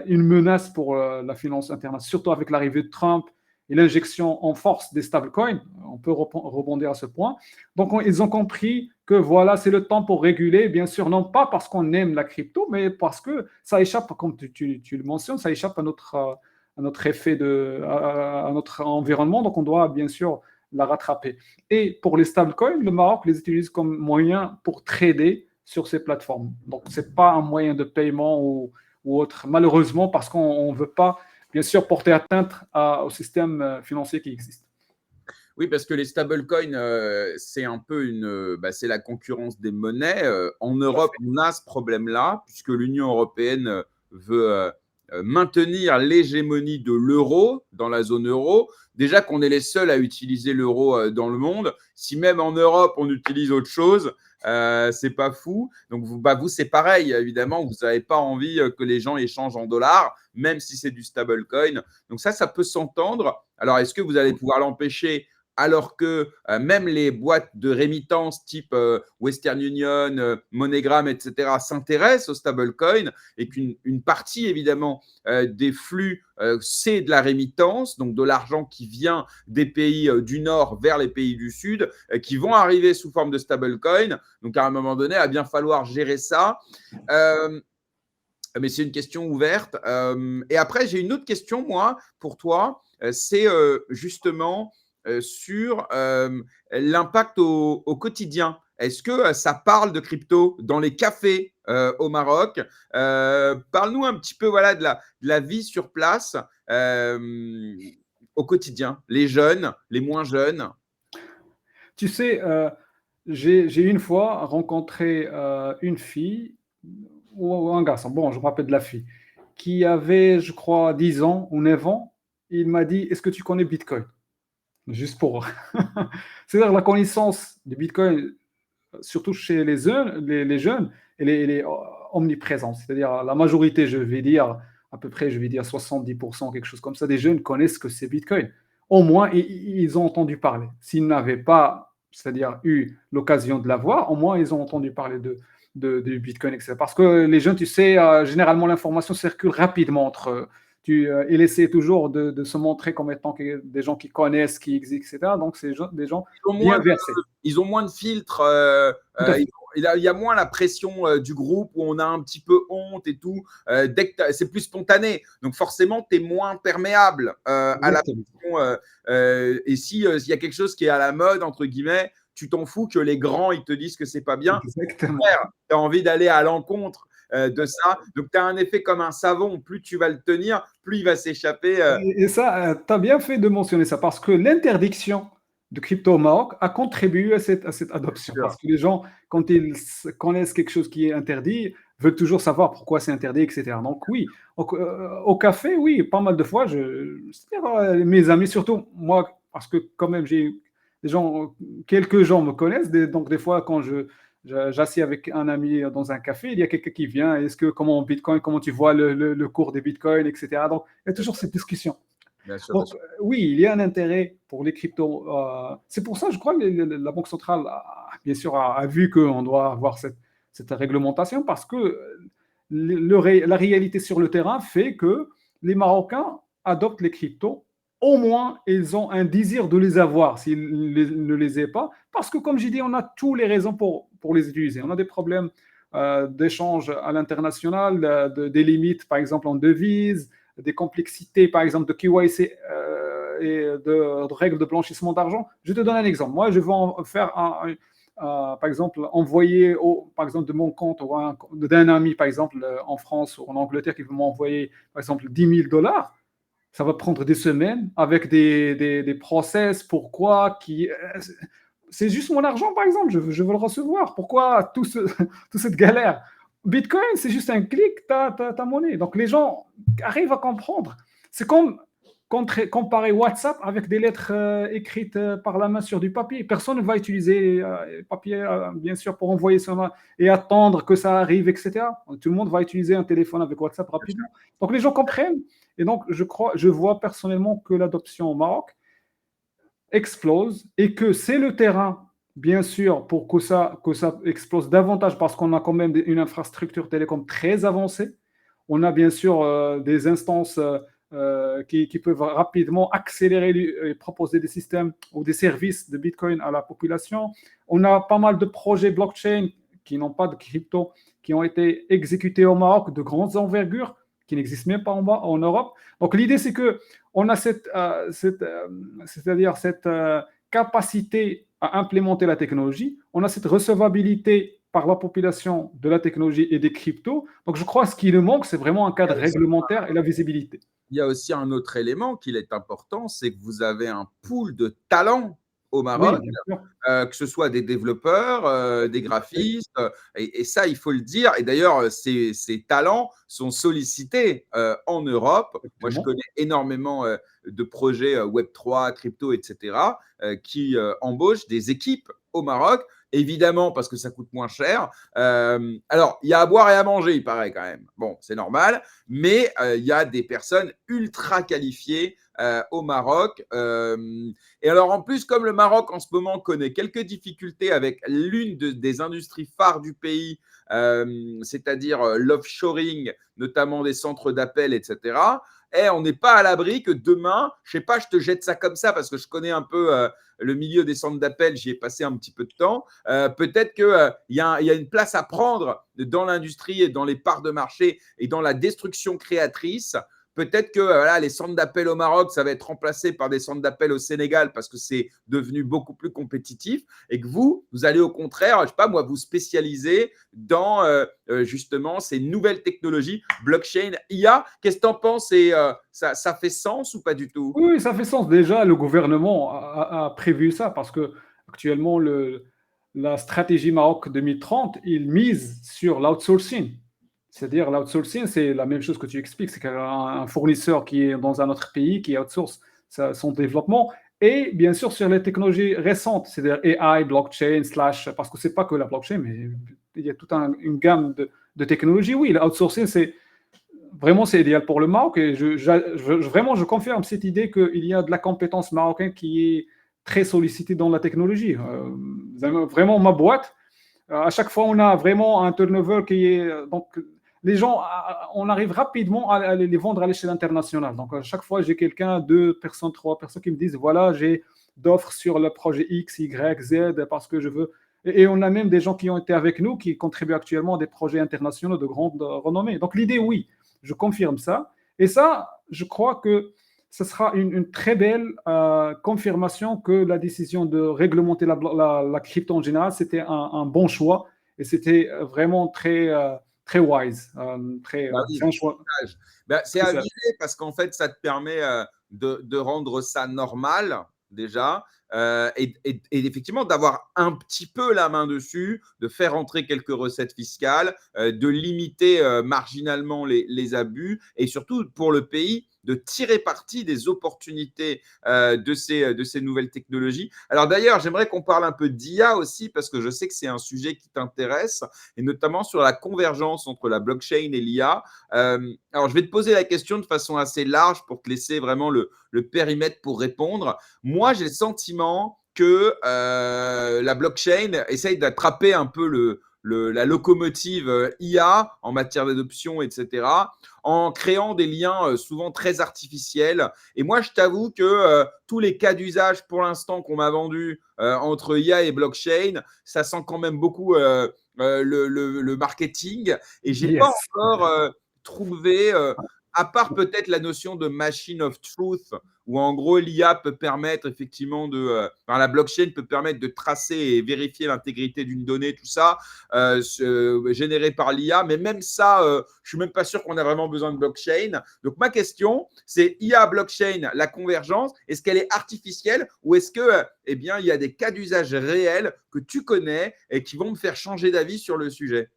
une menace pour la finance internationale, surtout avec l'arrivée de Trump et l'injection en force des stablecoins. On peut rebondir à ce point. Donc, ils ont compris que voilà, c'est le temps pour réguler, bien sûr, non pas parce qu'on aime la crypto, mais parce que ça échappe, comme tu le mentionnes, ça échappe à notre effet, à notre environnement. Donc, on doit bien sûr la rattraper. Et pour les stablecoins, le Maroc les utilise comme moyen pour trader sur ces plateformes. Donc, ce n'est pas un moyen de paiement ou autre, malheureusement, parce qu'on ne veut pas, bien sûr, porter atteinte au système financier qui existe. Oui, parce que les stablecoins, c'est un peu c'est la concurrence des monnaies. En Europe, on a ce problème-là, puisque l'Union européenne veut maintenir l'hégémonie de l'euro dans la zone euro. Déjà qu'on est les seuls à utiliser l'euro dans le monde. Si même en Europe, on utilise autre chose, c'est pas fou. Donc, vous c'est pareil, évidemment. Vous n'avez pas envie que les gens échangent en dollars, même si c'est du stablecoin. Donc, ça peut s'entendre. Alors, est-ce que vous allez pouvoir l'empêcher alors que même les boîtes de rémittance type Western Union, MoneyGram, etc., s'intéressent au stablecoin et qu'une partie, évidemment, des flux, c'est de la rémittance, donc de l'argent qui vient des pays du Nord vers les pays du Sud, qui vont arriver sous forme de stablecoin. Donc, à un moment donné, il va bien falloir gérer ça. Mais c'est une question ouverte. Et après, j'ai une autre question, moi, pour toi. C'est justement sur l'impact au quotidien. Est-ce que ça parle de crypto dans les cafés au Maroc? Parle-nous un petit peu voilà, de la vie sur place au quotidien, les jeunes, les moins jeunes. Tu sais, j'ai une fois rencontré une fille ou un garçon, bon, je me rappelle de la fille, qui avait, je crois, 10 ans ou 9 ans. Il m'a dit, est-ce que tu connais Bitcoin? Juste pour... C'est-à-dire la connaissance du Bitcoin, surtout chez les jeunes, elle est omniprésente. C'est-à-dire la majorité, je vais dire, à peu près, je vais dire 70%, quelque chose comme ça, des jeunes connaissent que c'est Bitcoin. Au moins, ils ont entendu parler. S'ils n'avaient pas, c'est-à-dire eu l'occasion de l'avoir, au moins, ils ont entendu parler de Bitcoin, etc. Parce que les jeunes, tu sais, généralement, l'information circule rapidement entre eux. Il essaie toujours de se montrer comme étant des gens qui connaissent, qui existent, etc. Donc, c'est des gens bien versés. Ils ont moins de filtres. Tout à fait. Il y a moins la pression du groupe où on a un petit peu honte et tout. Dès que c'est plus spontané. Donc, forcément, tu es moins perméable à la pression. Et s'il y a quelque chose qui est à la mode, entre guillemets, tu t'en fous que les grands ils te disent que c'est pas bien. Exactement. Tu as envie d'aller à l'encontre de ça. Donc, tu as un effet comme un savon. Plus tu vas le tenir, plus il va s'échapper. Et ça, tu as bien fait de mentionner ça parce que l'interdiction de crypto au Maroc a contribué à cette adoption. Parce que les gens, quand ils connaissent quelque chose qui est interdit, veulent toujours savoir pourquoi c'est interdit, etc. Donc oui, au café, oui, pas mal de fois, c'est-à-dire, mes amis, surtout moi, parce que quand même, j'ai des gens, quelques gens me connaissent, donc des fois, quand j'assieds avec un ami dans un café, il y a quelqu'un qui vient, comment Bitcoin, comment tu vois le cours des Bitcoins, etc. Donc, il y a toujours cette discussion. Bien sûr, Donc, bien sûr. oui, il y a un intérêt pour les cryptos. C'est pour ça, je crois, que la Banque centrale, bien sûr, a vu qu'on doit avoir cette réglementation parce que la réalité sur le terrain fait que les Marocains adoptent les cryptos. Au moins, ils ont un désir de les avoir s'ils ne les aient pas. Parce que, comme j'ai dit, on a toutes les raisons pour les utiliser. On a des problèmes d'échange à l'international, des limites, par exemple, en devises, des complexités, par exemple, de KYC et de règles de blanchissement d'argent. Je te donne un exemple. Moi, je vais faire par exemple, envoyer, par exemple, de mon compte ou d'un ami, par exemple, en France ou en Angleterre, qui veut m'envoyer, par exemple, 10 000 $. Ça va prendre des semaines avec des process. Pourquoi c'est juste mon argent, par exemple. Je veux le recevoir. Pourquoi toute cette galère? Bitcoin, c'est juste un clic, tu as ta monnaie. Donc, les gens arrivent à comprendre. C'est comme comparer WhatsApp avec des lettres écrites par la main sur du papier. Personne ne va utiliser le papier, bien sûr, pour envoyer ça et attendre que ça arrive, etc. Tout le monde va utiliser un téléphone avec WhatsApp rapidement. Donc, les gens comprennent. Et donc, je vois personnellement que l'adoption au Maroc explose et que c'est le terrain, bien sûr, pour que ça explose davantage parce qu'on a quand même une infrastructure télécom très avancée. On a bien sûr des instances qui peuvent rapidement accélérer et proposer des systèmes ou des services de Bitcoin à la population. On a pas mal de projets blockchain qui n'ont pas de crypto, qui ont été exécutés au Maroc de grandes envergures, qui n'existent même pas en Europe. Donc l'idée, c'est que on a c'est-à-dire cette capacité à implémenter la technologie, on a cette recevabilité par la population de la technologie et des cryptos. Donc je crois que ce qui nous manque, c'est vraiment un cadre réglementaire et la visibilité. Il y a aussi un autre élément qui est important, c'est que vous avez un pool de talents au Oui, Maroc, bien sûr. que ce soit des développeurs, des graphistes, et ça, il faut le dire. Et d'ailleurs, ces talents sont sollicités en Europe. Moi, je Exactement. connais énormément de projets Web3, crypto, etc., qui embauchent des équipes au Maroc, évidemment parce que ça coûte moins cher. Alors, il y a à boire et à manger, il paraît quand même. Bon, c'est normal, mais il y a des personnes ultra qualifiées au Maroc. Et alors, en plus, comme le Maroc en ce moment connaît quelques difficultés avec des industries phares du pays, c'est-à-dire l'offshoring, notamment des centres d'appel, etc., on n'est pas à l'abri que demain, je ne sais pas, je te jette ça comme ça parce que je connais un peu le milieu des centres d'appel, j'y ai passé un petit peu de temps. Peut-être qu'il y a une place à prendre dans l'industrie et dans les parts de marché et dans la destruction créatrice. Peut-être que voilà, les centres d'appel au Maroc, ça va être remplacé par des centres d'appel au Sénégal parce que c'est devenu beaucoup plus compétitif, et que vous allez au contraire, je ne sais pas moi, vous spécialiser dans justement ces nouvelles technologies, blockchain, IA. Qu'est-ce que tu en penses? Et ça fait sens ou pas du tout? Oui, oui, ça fait sens. Déjà, le gouvernement a prévu ça parce que actuellement, la stratégie Maroc 2030, il mise sur l'outsourcing. C'est-à-dire, l'outsourcing, c'est la même chose que tu expliques. C'est qu'un fournisseur qui est dans un autre pays, qui outsource son développement, et bien sûr sur les technologies récentes, c'est-à-dire AI, blockchain, slash, parce que c'est pas que la blockchain, mais il y a toute une gamme de technologies. Oui, l'outsourcing, vraiment, c'est idéal pour le Maroc, et vraiment, je confirme cette idée qu'il y a de la compétence marocaine qui est très sollicitée dans la technologie. Vraiment, ma boîte, à chaque fois, on a vraiment un turnover qui est. Donc, les gens, on arrive rapidement à les vendre à l'échelle internationale. Donc, à chaque fois, j'ai quelqu'un, deux personnes, trois personnes qui me disent voilà, j'ai d'offres sur le projet X, Y, Z parce que je veux. Et on a même des gens qui ont été avec nous qui contribuent actuellement à des projets internationaux de grande renommée. Donc, l'idée, oui, je confirme ça. Et ça, je crois que ce sera une très belle confirmation que la décision de réglementer la crypto en général, c'était un bon choix et c'était vraiment très wise. Bah oui, C'est un choix. bah, c'est C'est ça. avisé parce qu'en fait, ça te permet de rendre ça normal déjà, et effectivement d'avoir un petit peu la main dessus, de faire entrer quelques recettes fiscales, de limiter marginalement les abus, et surtout pour le pays de tirer parti des opportunités de ces nouvelles technologies. Alors d'ailleurs, j'aimerais qu'on parle un peu d'IA aussi, parce que je sais que c'est un sujet qui t'intéresse, et notamment sur la convergence entre la blockchain et l'IA. Alors, je vais te poser la question de façon assez large pour te laisser vraiment le périmètre pour répondre. Moi, j'ai le sentiment que la blockchain essaye d'attraper un peu la locomotive IA en matière d'adoption, etc., en créant des liens souvent très artificiels. Et moi, je t'avoue que tous les cas d'usage pour l'instant qu'on m'a vendus entre IA et blockchain, ça sent quand même beaucoup le marketing. Et j'ai pas Yes. encore trouvé, à part peut-être la notion de machine of truth, où en gros l'IA peut permettre effectivement enfin, la blockchain peut permettre de tracer et vérifier l'intégrité d'une donnée, tout ça, généré par l'IA. Mais même ça, je suis même pas sûr qu'on a vraiment besoin de blockchain. Donc ma question, c'est IA, blockchain, la convergence, est-ce qu'elle est artificielle, ou est-ce que, eh bien, il y a des cas d'usage réels que tu connais et qui vont me faire changer d'avis sur le sujet?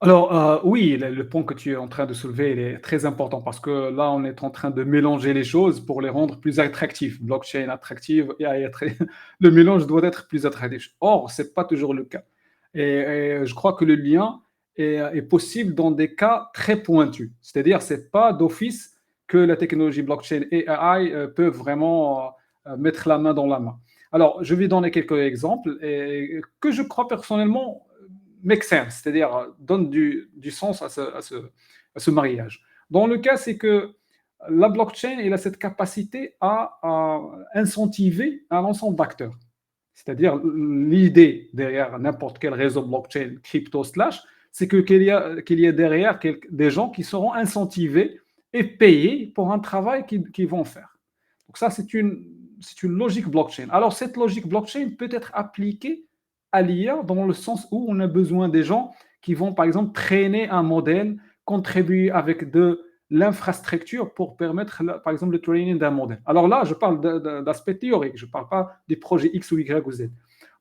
Alors, oui, le point que tu es en train de soulever, il est très important parce que là, on est en train de mélanger les choses pour les rendre plus attractifs. Blockchain attractive, AI le mélange doit être plus attractif. Or, ce n'est pas toujours le cas. Et je crois que le lien est possible dans des cas très pointus. C'est-à-dire, ce n'est pas d'office que la technologie blockchain et AI peuvent vraiment mettre la main dans la main. Alors, je vais donner quelques exemples que je crois personnellement make sense, c'est-à-dire donne du sens à ce mariage. Dans le cas, c'est que la blockchain elle a cette capacité à incentiver un ensemble d'acteurs. C'est-à-dire l'idée derrière n'importe quel réseau blockchain, crypto slash, c'est qu'il y a derrière des gens qui seront incentivés et payés pour un travail qu'ils vont faire. Donc ça, c'est une logique blockchain. Alors cette logique blockchain peut être appliquée à l'IA dans le sens où on a besoin des gens qui vont, par exemple, traîner un modèle, contribuer avec l'infrastructure pour permettre, par exemple, le training d'un modèle. Alors là, je parle d'aspect théorique, je ne parle pas des projets X ou Y ou Z.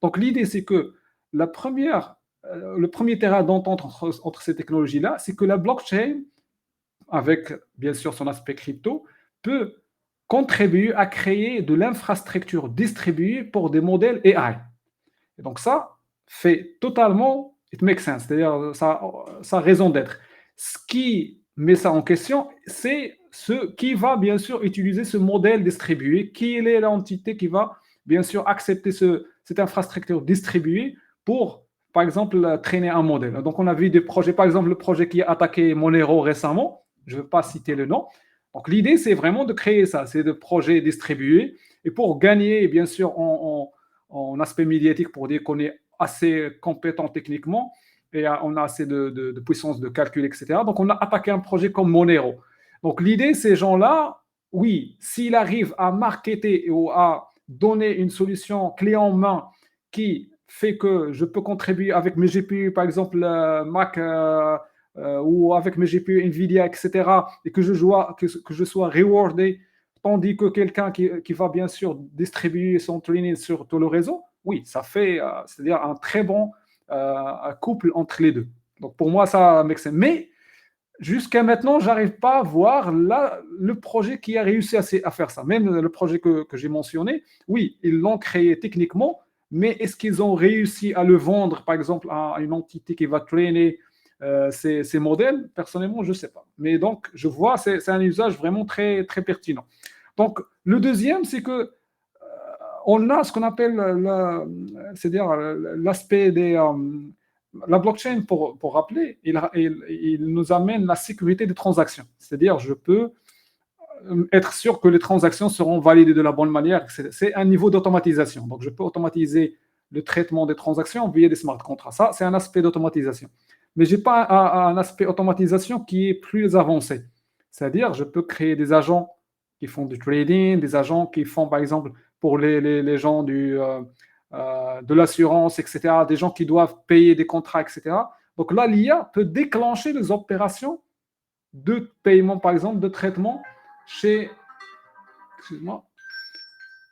Donc l'idée, c'est que le premier terrain d'entente entre ces technologies-là, c'est que la blockchain, avec bien sûr son aspect crypto, peut contribuer à créer de l'infrastructure distribuée pour des modèles AI. Et donc ça fait totalement, it makes sense, c'est-à-dire ça a raison d'être. Ce qui met ça en question, c'est ce qui va bien sûr utiliser ce modèle distribué, qui est l'entité qui va bien sûr accepter cette infrastructure distribuée pour, par exemple, traîner un modèle. Donc on a vu des projets, par exemple le projet qui a attaqué Monero récemment, je ne veux pas citer le nom. Donc l'idée, c'est vraiment de créer ça, c'est de projets distribués. Et pour gagner, bien sûr, en aspect médiatique, pour dire qu'on est assez compétent techniquement et on a assez de puissance de calcul, etc. Donc on a attaqué un projet comme Monero. Donc l'idée, ces gens-là, oui, s'ils arrivent à marketer ou à donner une solution clé en main qui fait que je peux contribuer avec mes GPU, par exemple Mac ou avec mes GPU Nvidia, etc., et que je sois rewardé, tandis que quelqu'un qui va bien sûr distribuer son training sur tout le réseau, oui, ça fait, c'est-à-dire un très bon couple entre les deux. Donc pour moi, ça make sense. Mais jusqu'à maintenant, je n'arrive pas à voir le projet qui a réussi à faire ça. Même le projet que j'ai mentionné, oui, ils l'ont créé techniquement, mais est-ce qu'ils ont réussi à le vendre, par exemple, à une entité qui va traîner ces modèles? Personnellement, je ne sais pas. Mais donc, je vois, c'est un usage vraiment très, très pertinent. Donc, le deuxième, c'est que on a ce qu'on appelle c'est-à-dire l'aspect la blockchain, pour rappeler, il nous amène la sécurité des transactions. C'est-à-dire, je peux être sûr que les transactions seront validées de la bonne manière. C'est un niveau d'automatisation. Donc, je peux automatiser le traitement des transactions via des smart contracts. Ça, c'est un aspect d'automatisation. Mais je n'ai pas un aspect d'automatisation qui est plus avancé. C'est-à-dire, je peux créer des agents qui font du trading, des agents qui font, par exemple, pour les gens de l'assurance, etc., des gens qui doivent payer des contrats, etc. Donc là, l'IA peut déclencher les opérations de paiement, par exemple, de traitement chez, excuse-moi,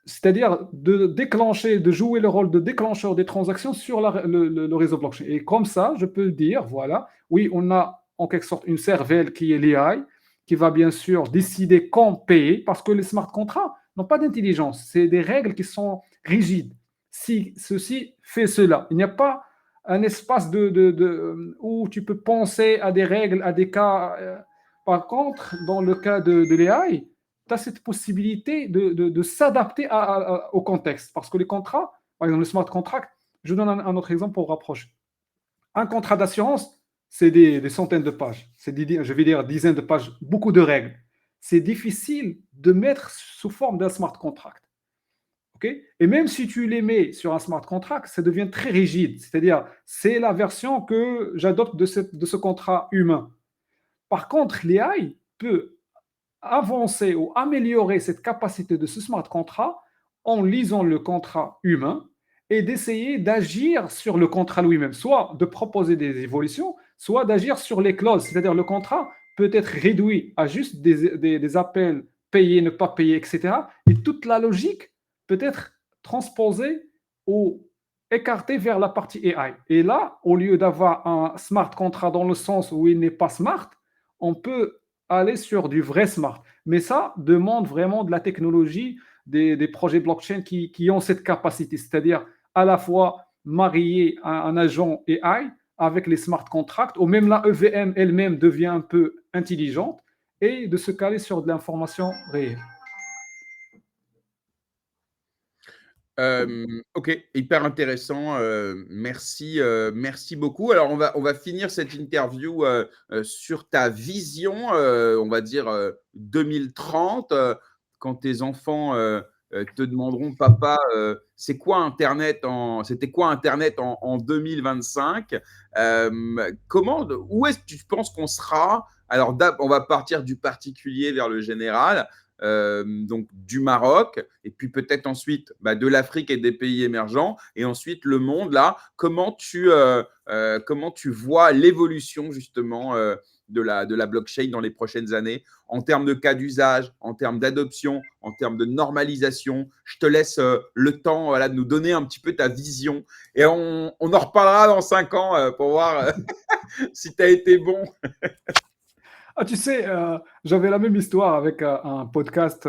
c'est-à-dire de déclencher, de jouer le rôle de déclencheur des transactions sur le réseau blockchain. Et comme ça, je peux dire, voilà, oui, on a en quelque sorte une cervelle qui est l'AI, qui va bien sûr décider quand payer, parce que les smart contracts n'ont pas d'intelligence, c'est des règles qui sont rigides. Si ceci fait cela, il n'y a pas un espace où tu peux penser à des règles, à des cas. Par contre, dans le cas de l'AI, tu as cette possibilité de s'adapter au contexte. Parce que les contrats, par exemple, le smart contract, je donne un autre exemple pour rapprocher. Un contrat d'assurance, c'est des centaines de pages. C'est, je vais dire, dizaines de pages, beaucoup de règles. C'est difficile de mettre sous forme d'un smart contract. Okay. Et même si tu les mets sur un smart contract, ça devient très rigide. C'est-à-dire, c'est la version que j'adopte de ce contrat humain. Par contre, l'AI peut avancer ou améliorer cette capacité de ce smart contract en lisant le contrat humain et d'essayer d'agir sur le contrat lui-même, soit de proposer des évolutions, soit d'agir sur les clauses. C'est-à-dire le contrat peut être réduit à juste des appels payés, ne pas payer, etc. Et toute la logique peut être transposée ou écartée vers la partie AI. Et là, au lieu d'avoir un smart contract dans le sens où il n'est pas smart, on peut aller sur du vrai smart. Mais ça demande vraiment de la technologie, des projets blockchain qui ont cette capacité, c'est-à-dire à la fois marier un agent AI avec les smart contracts, ou même la EVM elle-même devient un peu intelligente, et de se caler sur de l'information réelle. Ok, hyper intéressant. Merci, merci beaucoup. Alors, on va finir cette interview sur ta vision, on va dire 2030, quand tes enfants te demanderont, papa, c'était quoi Internet en 2025. Où est-ce que tu penses qu'on sera? Alors, on va partir du particulier vers le général. Donc du Maroc, et puis peut-être ensuite de l'Afrique et des pays émergents, et ensuite le monde, là, comment tu vois l'évolution justement de la blockchain dans les prochaines années, en termes de cas d'usage, en termes d'adoption, en termes de normalisation. Je te laisse le temps de nous donner un petit peu ta vision. Et on en reparlera dans 5 ans pour voir si tu as été bon. Ah, tu sais, j'avais la même histoire avec un podcast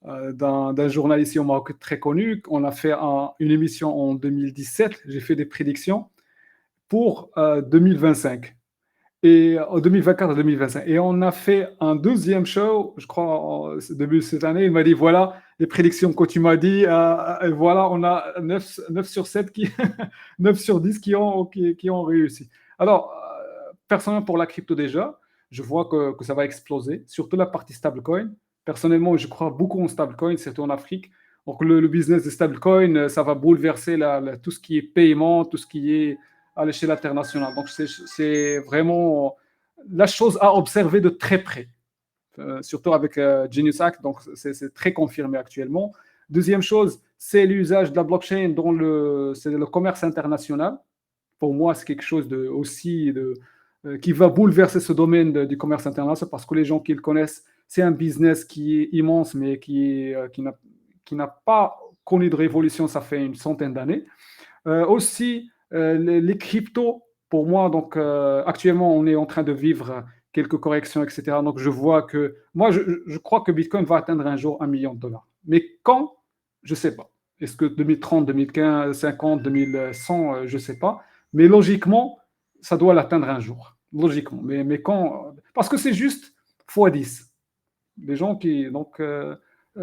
d'un journaliste ici au Maroc très connu. On a fait une émission en 2017. J'ai fait des prédictions pour 2025 et en 2024 à 2025. Et on a fait un deuxième show, je crois, au début de cette année. Il m'a dit, voilà, les prédictions que tu m'as dit, et voilà, on a 9 sur 7 9 sur 10 qui ont réussi. Alors, personnellement, pour la crypto déjà, je vois que ça va exploser, surtout la partie stablecoin. Personnellement, je crois beaucoup en stablecoin, surtout en Afrique. Donc, le business de stablecoin, ça va bouleverser tout ce qui est paiement, tout ce qui est à l'échelle internationale. Donc, c'est vraiment la chose à observer de très près, surtout avec Genius Act. Donc, c'est très confirmé actuellement. Deuxième chose, c'est l'usage de la blockchain dans le commerce international. Pour moi, c'est quelque chose qui va bouleverser ce domaine du commerce international parce que les gens qui le connaissent, c'est un business qui est immense, mais qui n'a pas connu de révolution, ça fait une centaine d'années. Aussi, les cryptos, pour moi, donc actuellement, on est en train de vivre quelques corrections, etc. Donc, je vois que, moi, je crois que Bitcoin va atteindre un jour 1 million de dollars. Mais quand? Je ne sais pas. Est-ce que 2030, 2015, 50, 2100, je ne sais pas. Mais logiquement, ça doit l'atteindre un jour. Logiquement. Mais quand? Parce que c'est juste x10. Des gens qui. Donc,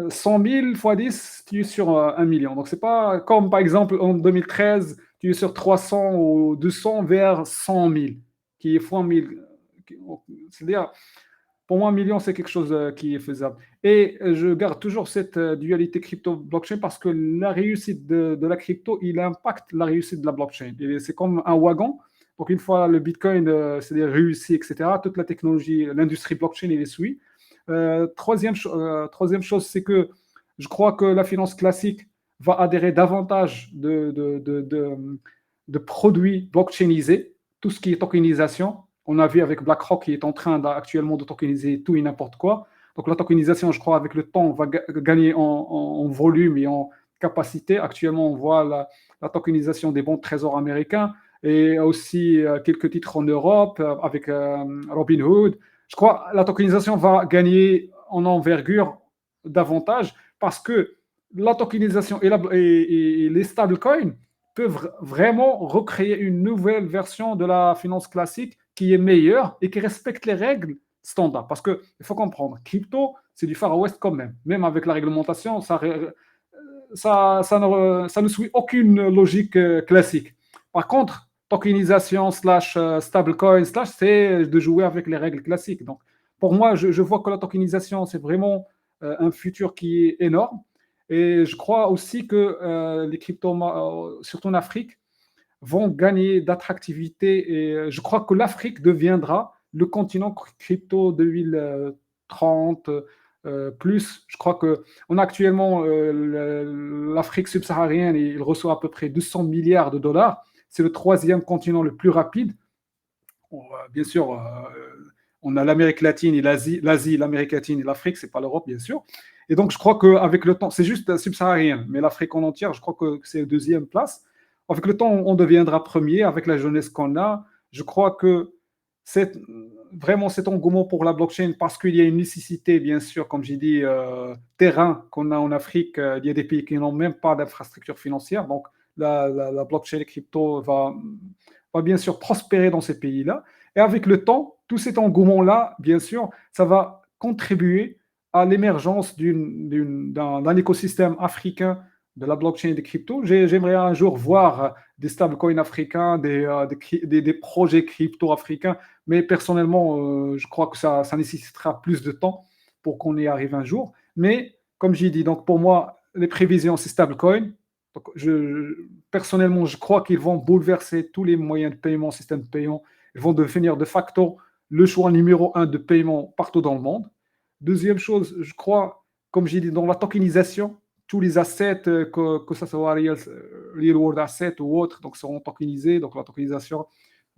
100 000 x 10, tu es sur 1 million. Donc, c'est pas comme par exemple en 2013, tu es sur 300 ou 200 vers 100 000, qui est fois 1000. C'est-à-dire, pour moi, 1 million, c'est quelque chose qui est faisable. Et je garde toujours cette dualité crypto-blockchain parce que la réussite de la crypto, il impacte la réussite de la blockchain. C'est comme un wagon. Donc, une fois le Bitcoin, c'est-à-dire réussi, etc., toute la technologie, l'industrie blockchain, il est suit. Troisième chose, c'est que je crois que la finance classique va adhérer davantage de produits blockchainisés, tout ce qui est tokenisation. On a vu avec BlackRock qui est en train actuellement de tokeniser tout et n'importe quoi. Donc la tokenisation, je crois, avec le temps, va gagner en volume et en capacité. Actuellement, on voit la tokenisation des bons trésors américains et aussi quelques titres en Europe avec Robinhood. Je crois que la tokenisation va gagner en envergure davantage parce que la tokenisation et les stablecoins peuvent vraiment recréer une nouvelle version de la finance classique qui est meilleure et qui respecte les règles standards. Parce qu'il faut comprendre, crypto, c'est du Far West quand même. Même avec la réglementation, ça ne suit aucune logique classique. Par contre, tokenisation / stablecoin / c'est de jouer avec les règles classiques. Donc, pour moi, je vois que la tokenisation, c'est vraiment un futur qui est énorme. Et je crois aussi que les cryptos, surtout en Afrique, vont gagner d'attractivité. Et je crois que l'Afrique deviendra le continent crypto 2030 plus. Je crois qu'on a actuellement l'Afrique subsaharienne, il reçoit à peu près 200 milliards de dollars. C'est le troisième continent le plus rapide. Bien sûr, on a l'Amérique latine et l'Asie, l'Amérique latine et l'Afrique, c'est pas l'Europe, bien sûr. Et donc, je crois qu'avec le temps, c'est juste subsaharien, mais l'Afrique en entière, je crois que c'est la deuxième place. Avec le temps, on deviendra premier avec la jeunesse qu'on a. Je crois que c'est vraiment cet engouement pour la blockchain parce qu'il y a une nécessité, bien sûr, comme j'ai dit, terrain qu'on a en Afrique. Il y a des pays qui n'ont même pas d'infrastructure financière. Donc, la blockchain et crypto va bien sûr prospérer dans ces pays-là. Et avec le temps, tout cet engouement-là, bien sûr, ça va contribuer à l'émergence d'un écosystème africain de la blockchain et des cryptos. J'aimerais un jour voir des stablecoins africains, des projets crypto africains, mais personnellement, je crois que ça nécessitera plus de temps pour qu'on y arrive un jour. Mais comme j'ai dit, donc pour moi, les prévisions, c'est stablecoin. Donc personnellement, je crois qu'ils vont bouleverser tous les moyens de paiement, système de paiement. Ils vont devenir de facto le choix numéro 1 de paiement partout dans le monde. Deuxième chose, je crois, comme j'ai dit, dans la tokenisation, tous les assets, que ce soit real world assets ou autres, donc seront tokenisés. Donc la tokenisation,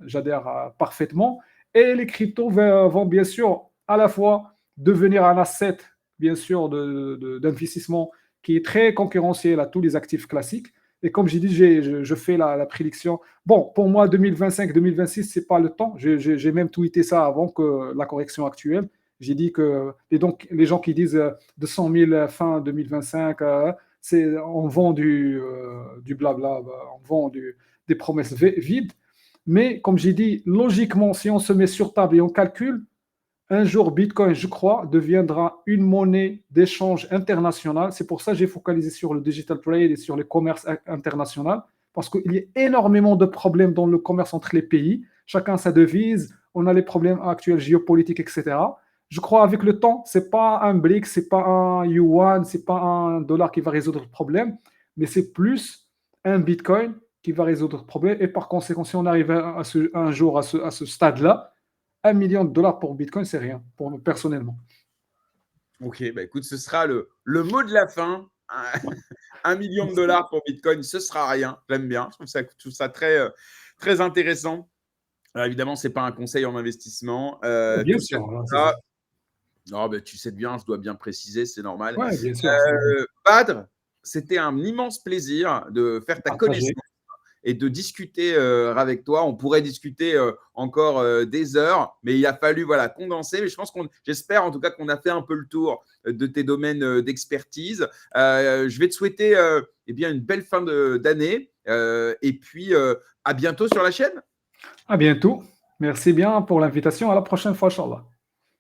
j'adhère parfaitement. Et les cryptos vont bien sûr à la fois devenir un asset, bien sûr, d'investissement qui est très concurrentiel à tous les actifs classiques. Et comme j'ai dit, je fais la prédiction. Bon, pour moi, 2025-2026, ce n'est pas le temps. J'ai même tweeté ça avant que la correction actuelle. J'ai dit que, et donc, les gens qui disent 200 000 fin 2025, on vend du blabla, on vend des promesses vides. Mais comme j'ai dit, logiquement, si on se met sur table et on calcule, un jour, Bitcoin, je crois, deviendra une monnaie d'échange internationale. C'est pour ça que j'ai focalisé sur le digital trade et sur le commerce international, parce qu'il y a énormément de problèmes dans le commerce entre les pays. Chacun sa devise, on a les problèmes actuels géopolitiques, etc. Je crois avec le temps, ce n'est pas un BRIC, ce n'est pas un yuan, ce n'est pas un dollar qui va résoudre le problème, mais c'est plus un Bitcoin qui va résoudre le problème. Et par conséquent, si on arrive un jour à ce stade-là, 1 million de dollars pour Bitcoin, c'est rien, pour moi, personnellement. Ok, bah écoute, ce sera le mot de la fin. 1 million de dollars pour Bitcoin, ce sera rien. J'aime bien. Je trouve ça très, très intéressant. Alors évidemment, ce n'est pas un conseil en investissement. Bien sûr. Non, bah, tu sais bien, je dois bien préciser, c'est normal. Ouais, bien sûr. Badr, c'était un immense plaisir de faire ta connaissance et de discuter avec toi. On pourrait discuter encore des heures, mais il a fallu condenser. Mais j'espère en tout cas qu'on a fait un peu le tour de tes domaines d'expertise. Je vais te souhaiter une belle fin d'année et puis à bientôt sur la chaîne. À bientôt. Merci bien pour l'invitation. À la prochaine fois, Inch'Allah.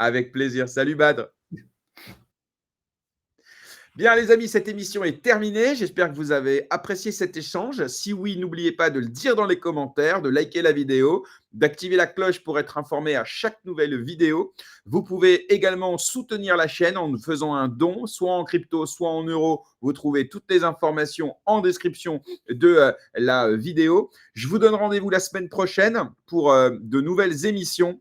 Avec plaisir. Salut Badr. Bien les amis, cette émission est terminée. J'espère que vous avez apprécié cet échange. Si oui, n'oubliez pas de le dire dans les commentaires, de liker la vidéo, d'activer la cloche pour être informé à chaque nouvelle vidéo. Vous pouvez également soutenir la chaîne en faisant un don, soit en crypto, soit en euros. Vous trouvez toutes les informations en description de la vidéo. Je vous donne rendez-vous la semaine prochaine pour de nouvelles émissions.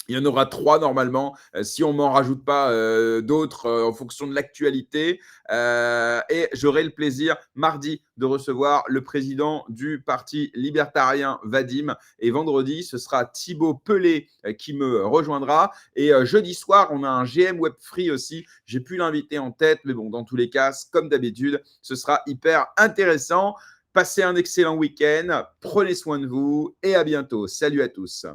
Il y en aura 3 normalement, si on ne m'en rajoute pas d'autres en fonction de l'actualité. Et j'aurai le plaisir mardi de recevoir le président du parti libertarien Vadim. Et vendredi, ce sera Thibaut Pelé qui me rejoindra. Et jeudi soir, on a un GM Web Free aussi. J'ai plus l'invité en tête, mais bon, dans tous les cas, comme d'habitude, ce sera hyper intéressant. Passez un excellent week-end, prenez soin de vous et à bientôt. Salut à tous.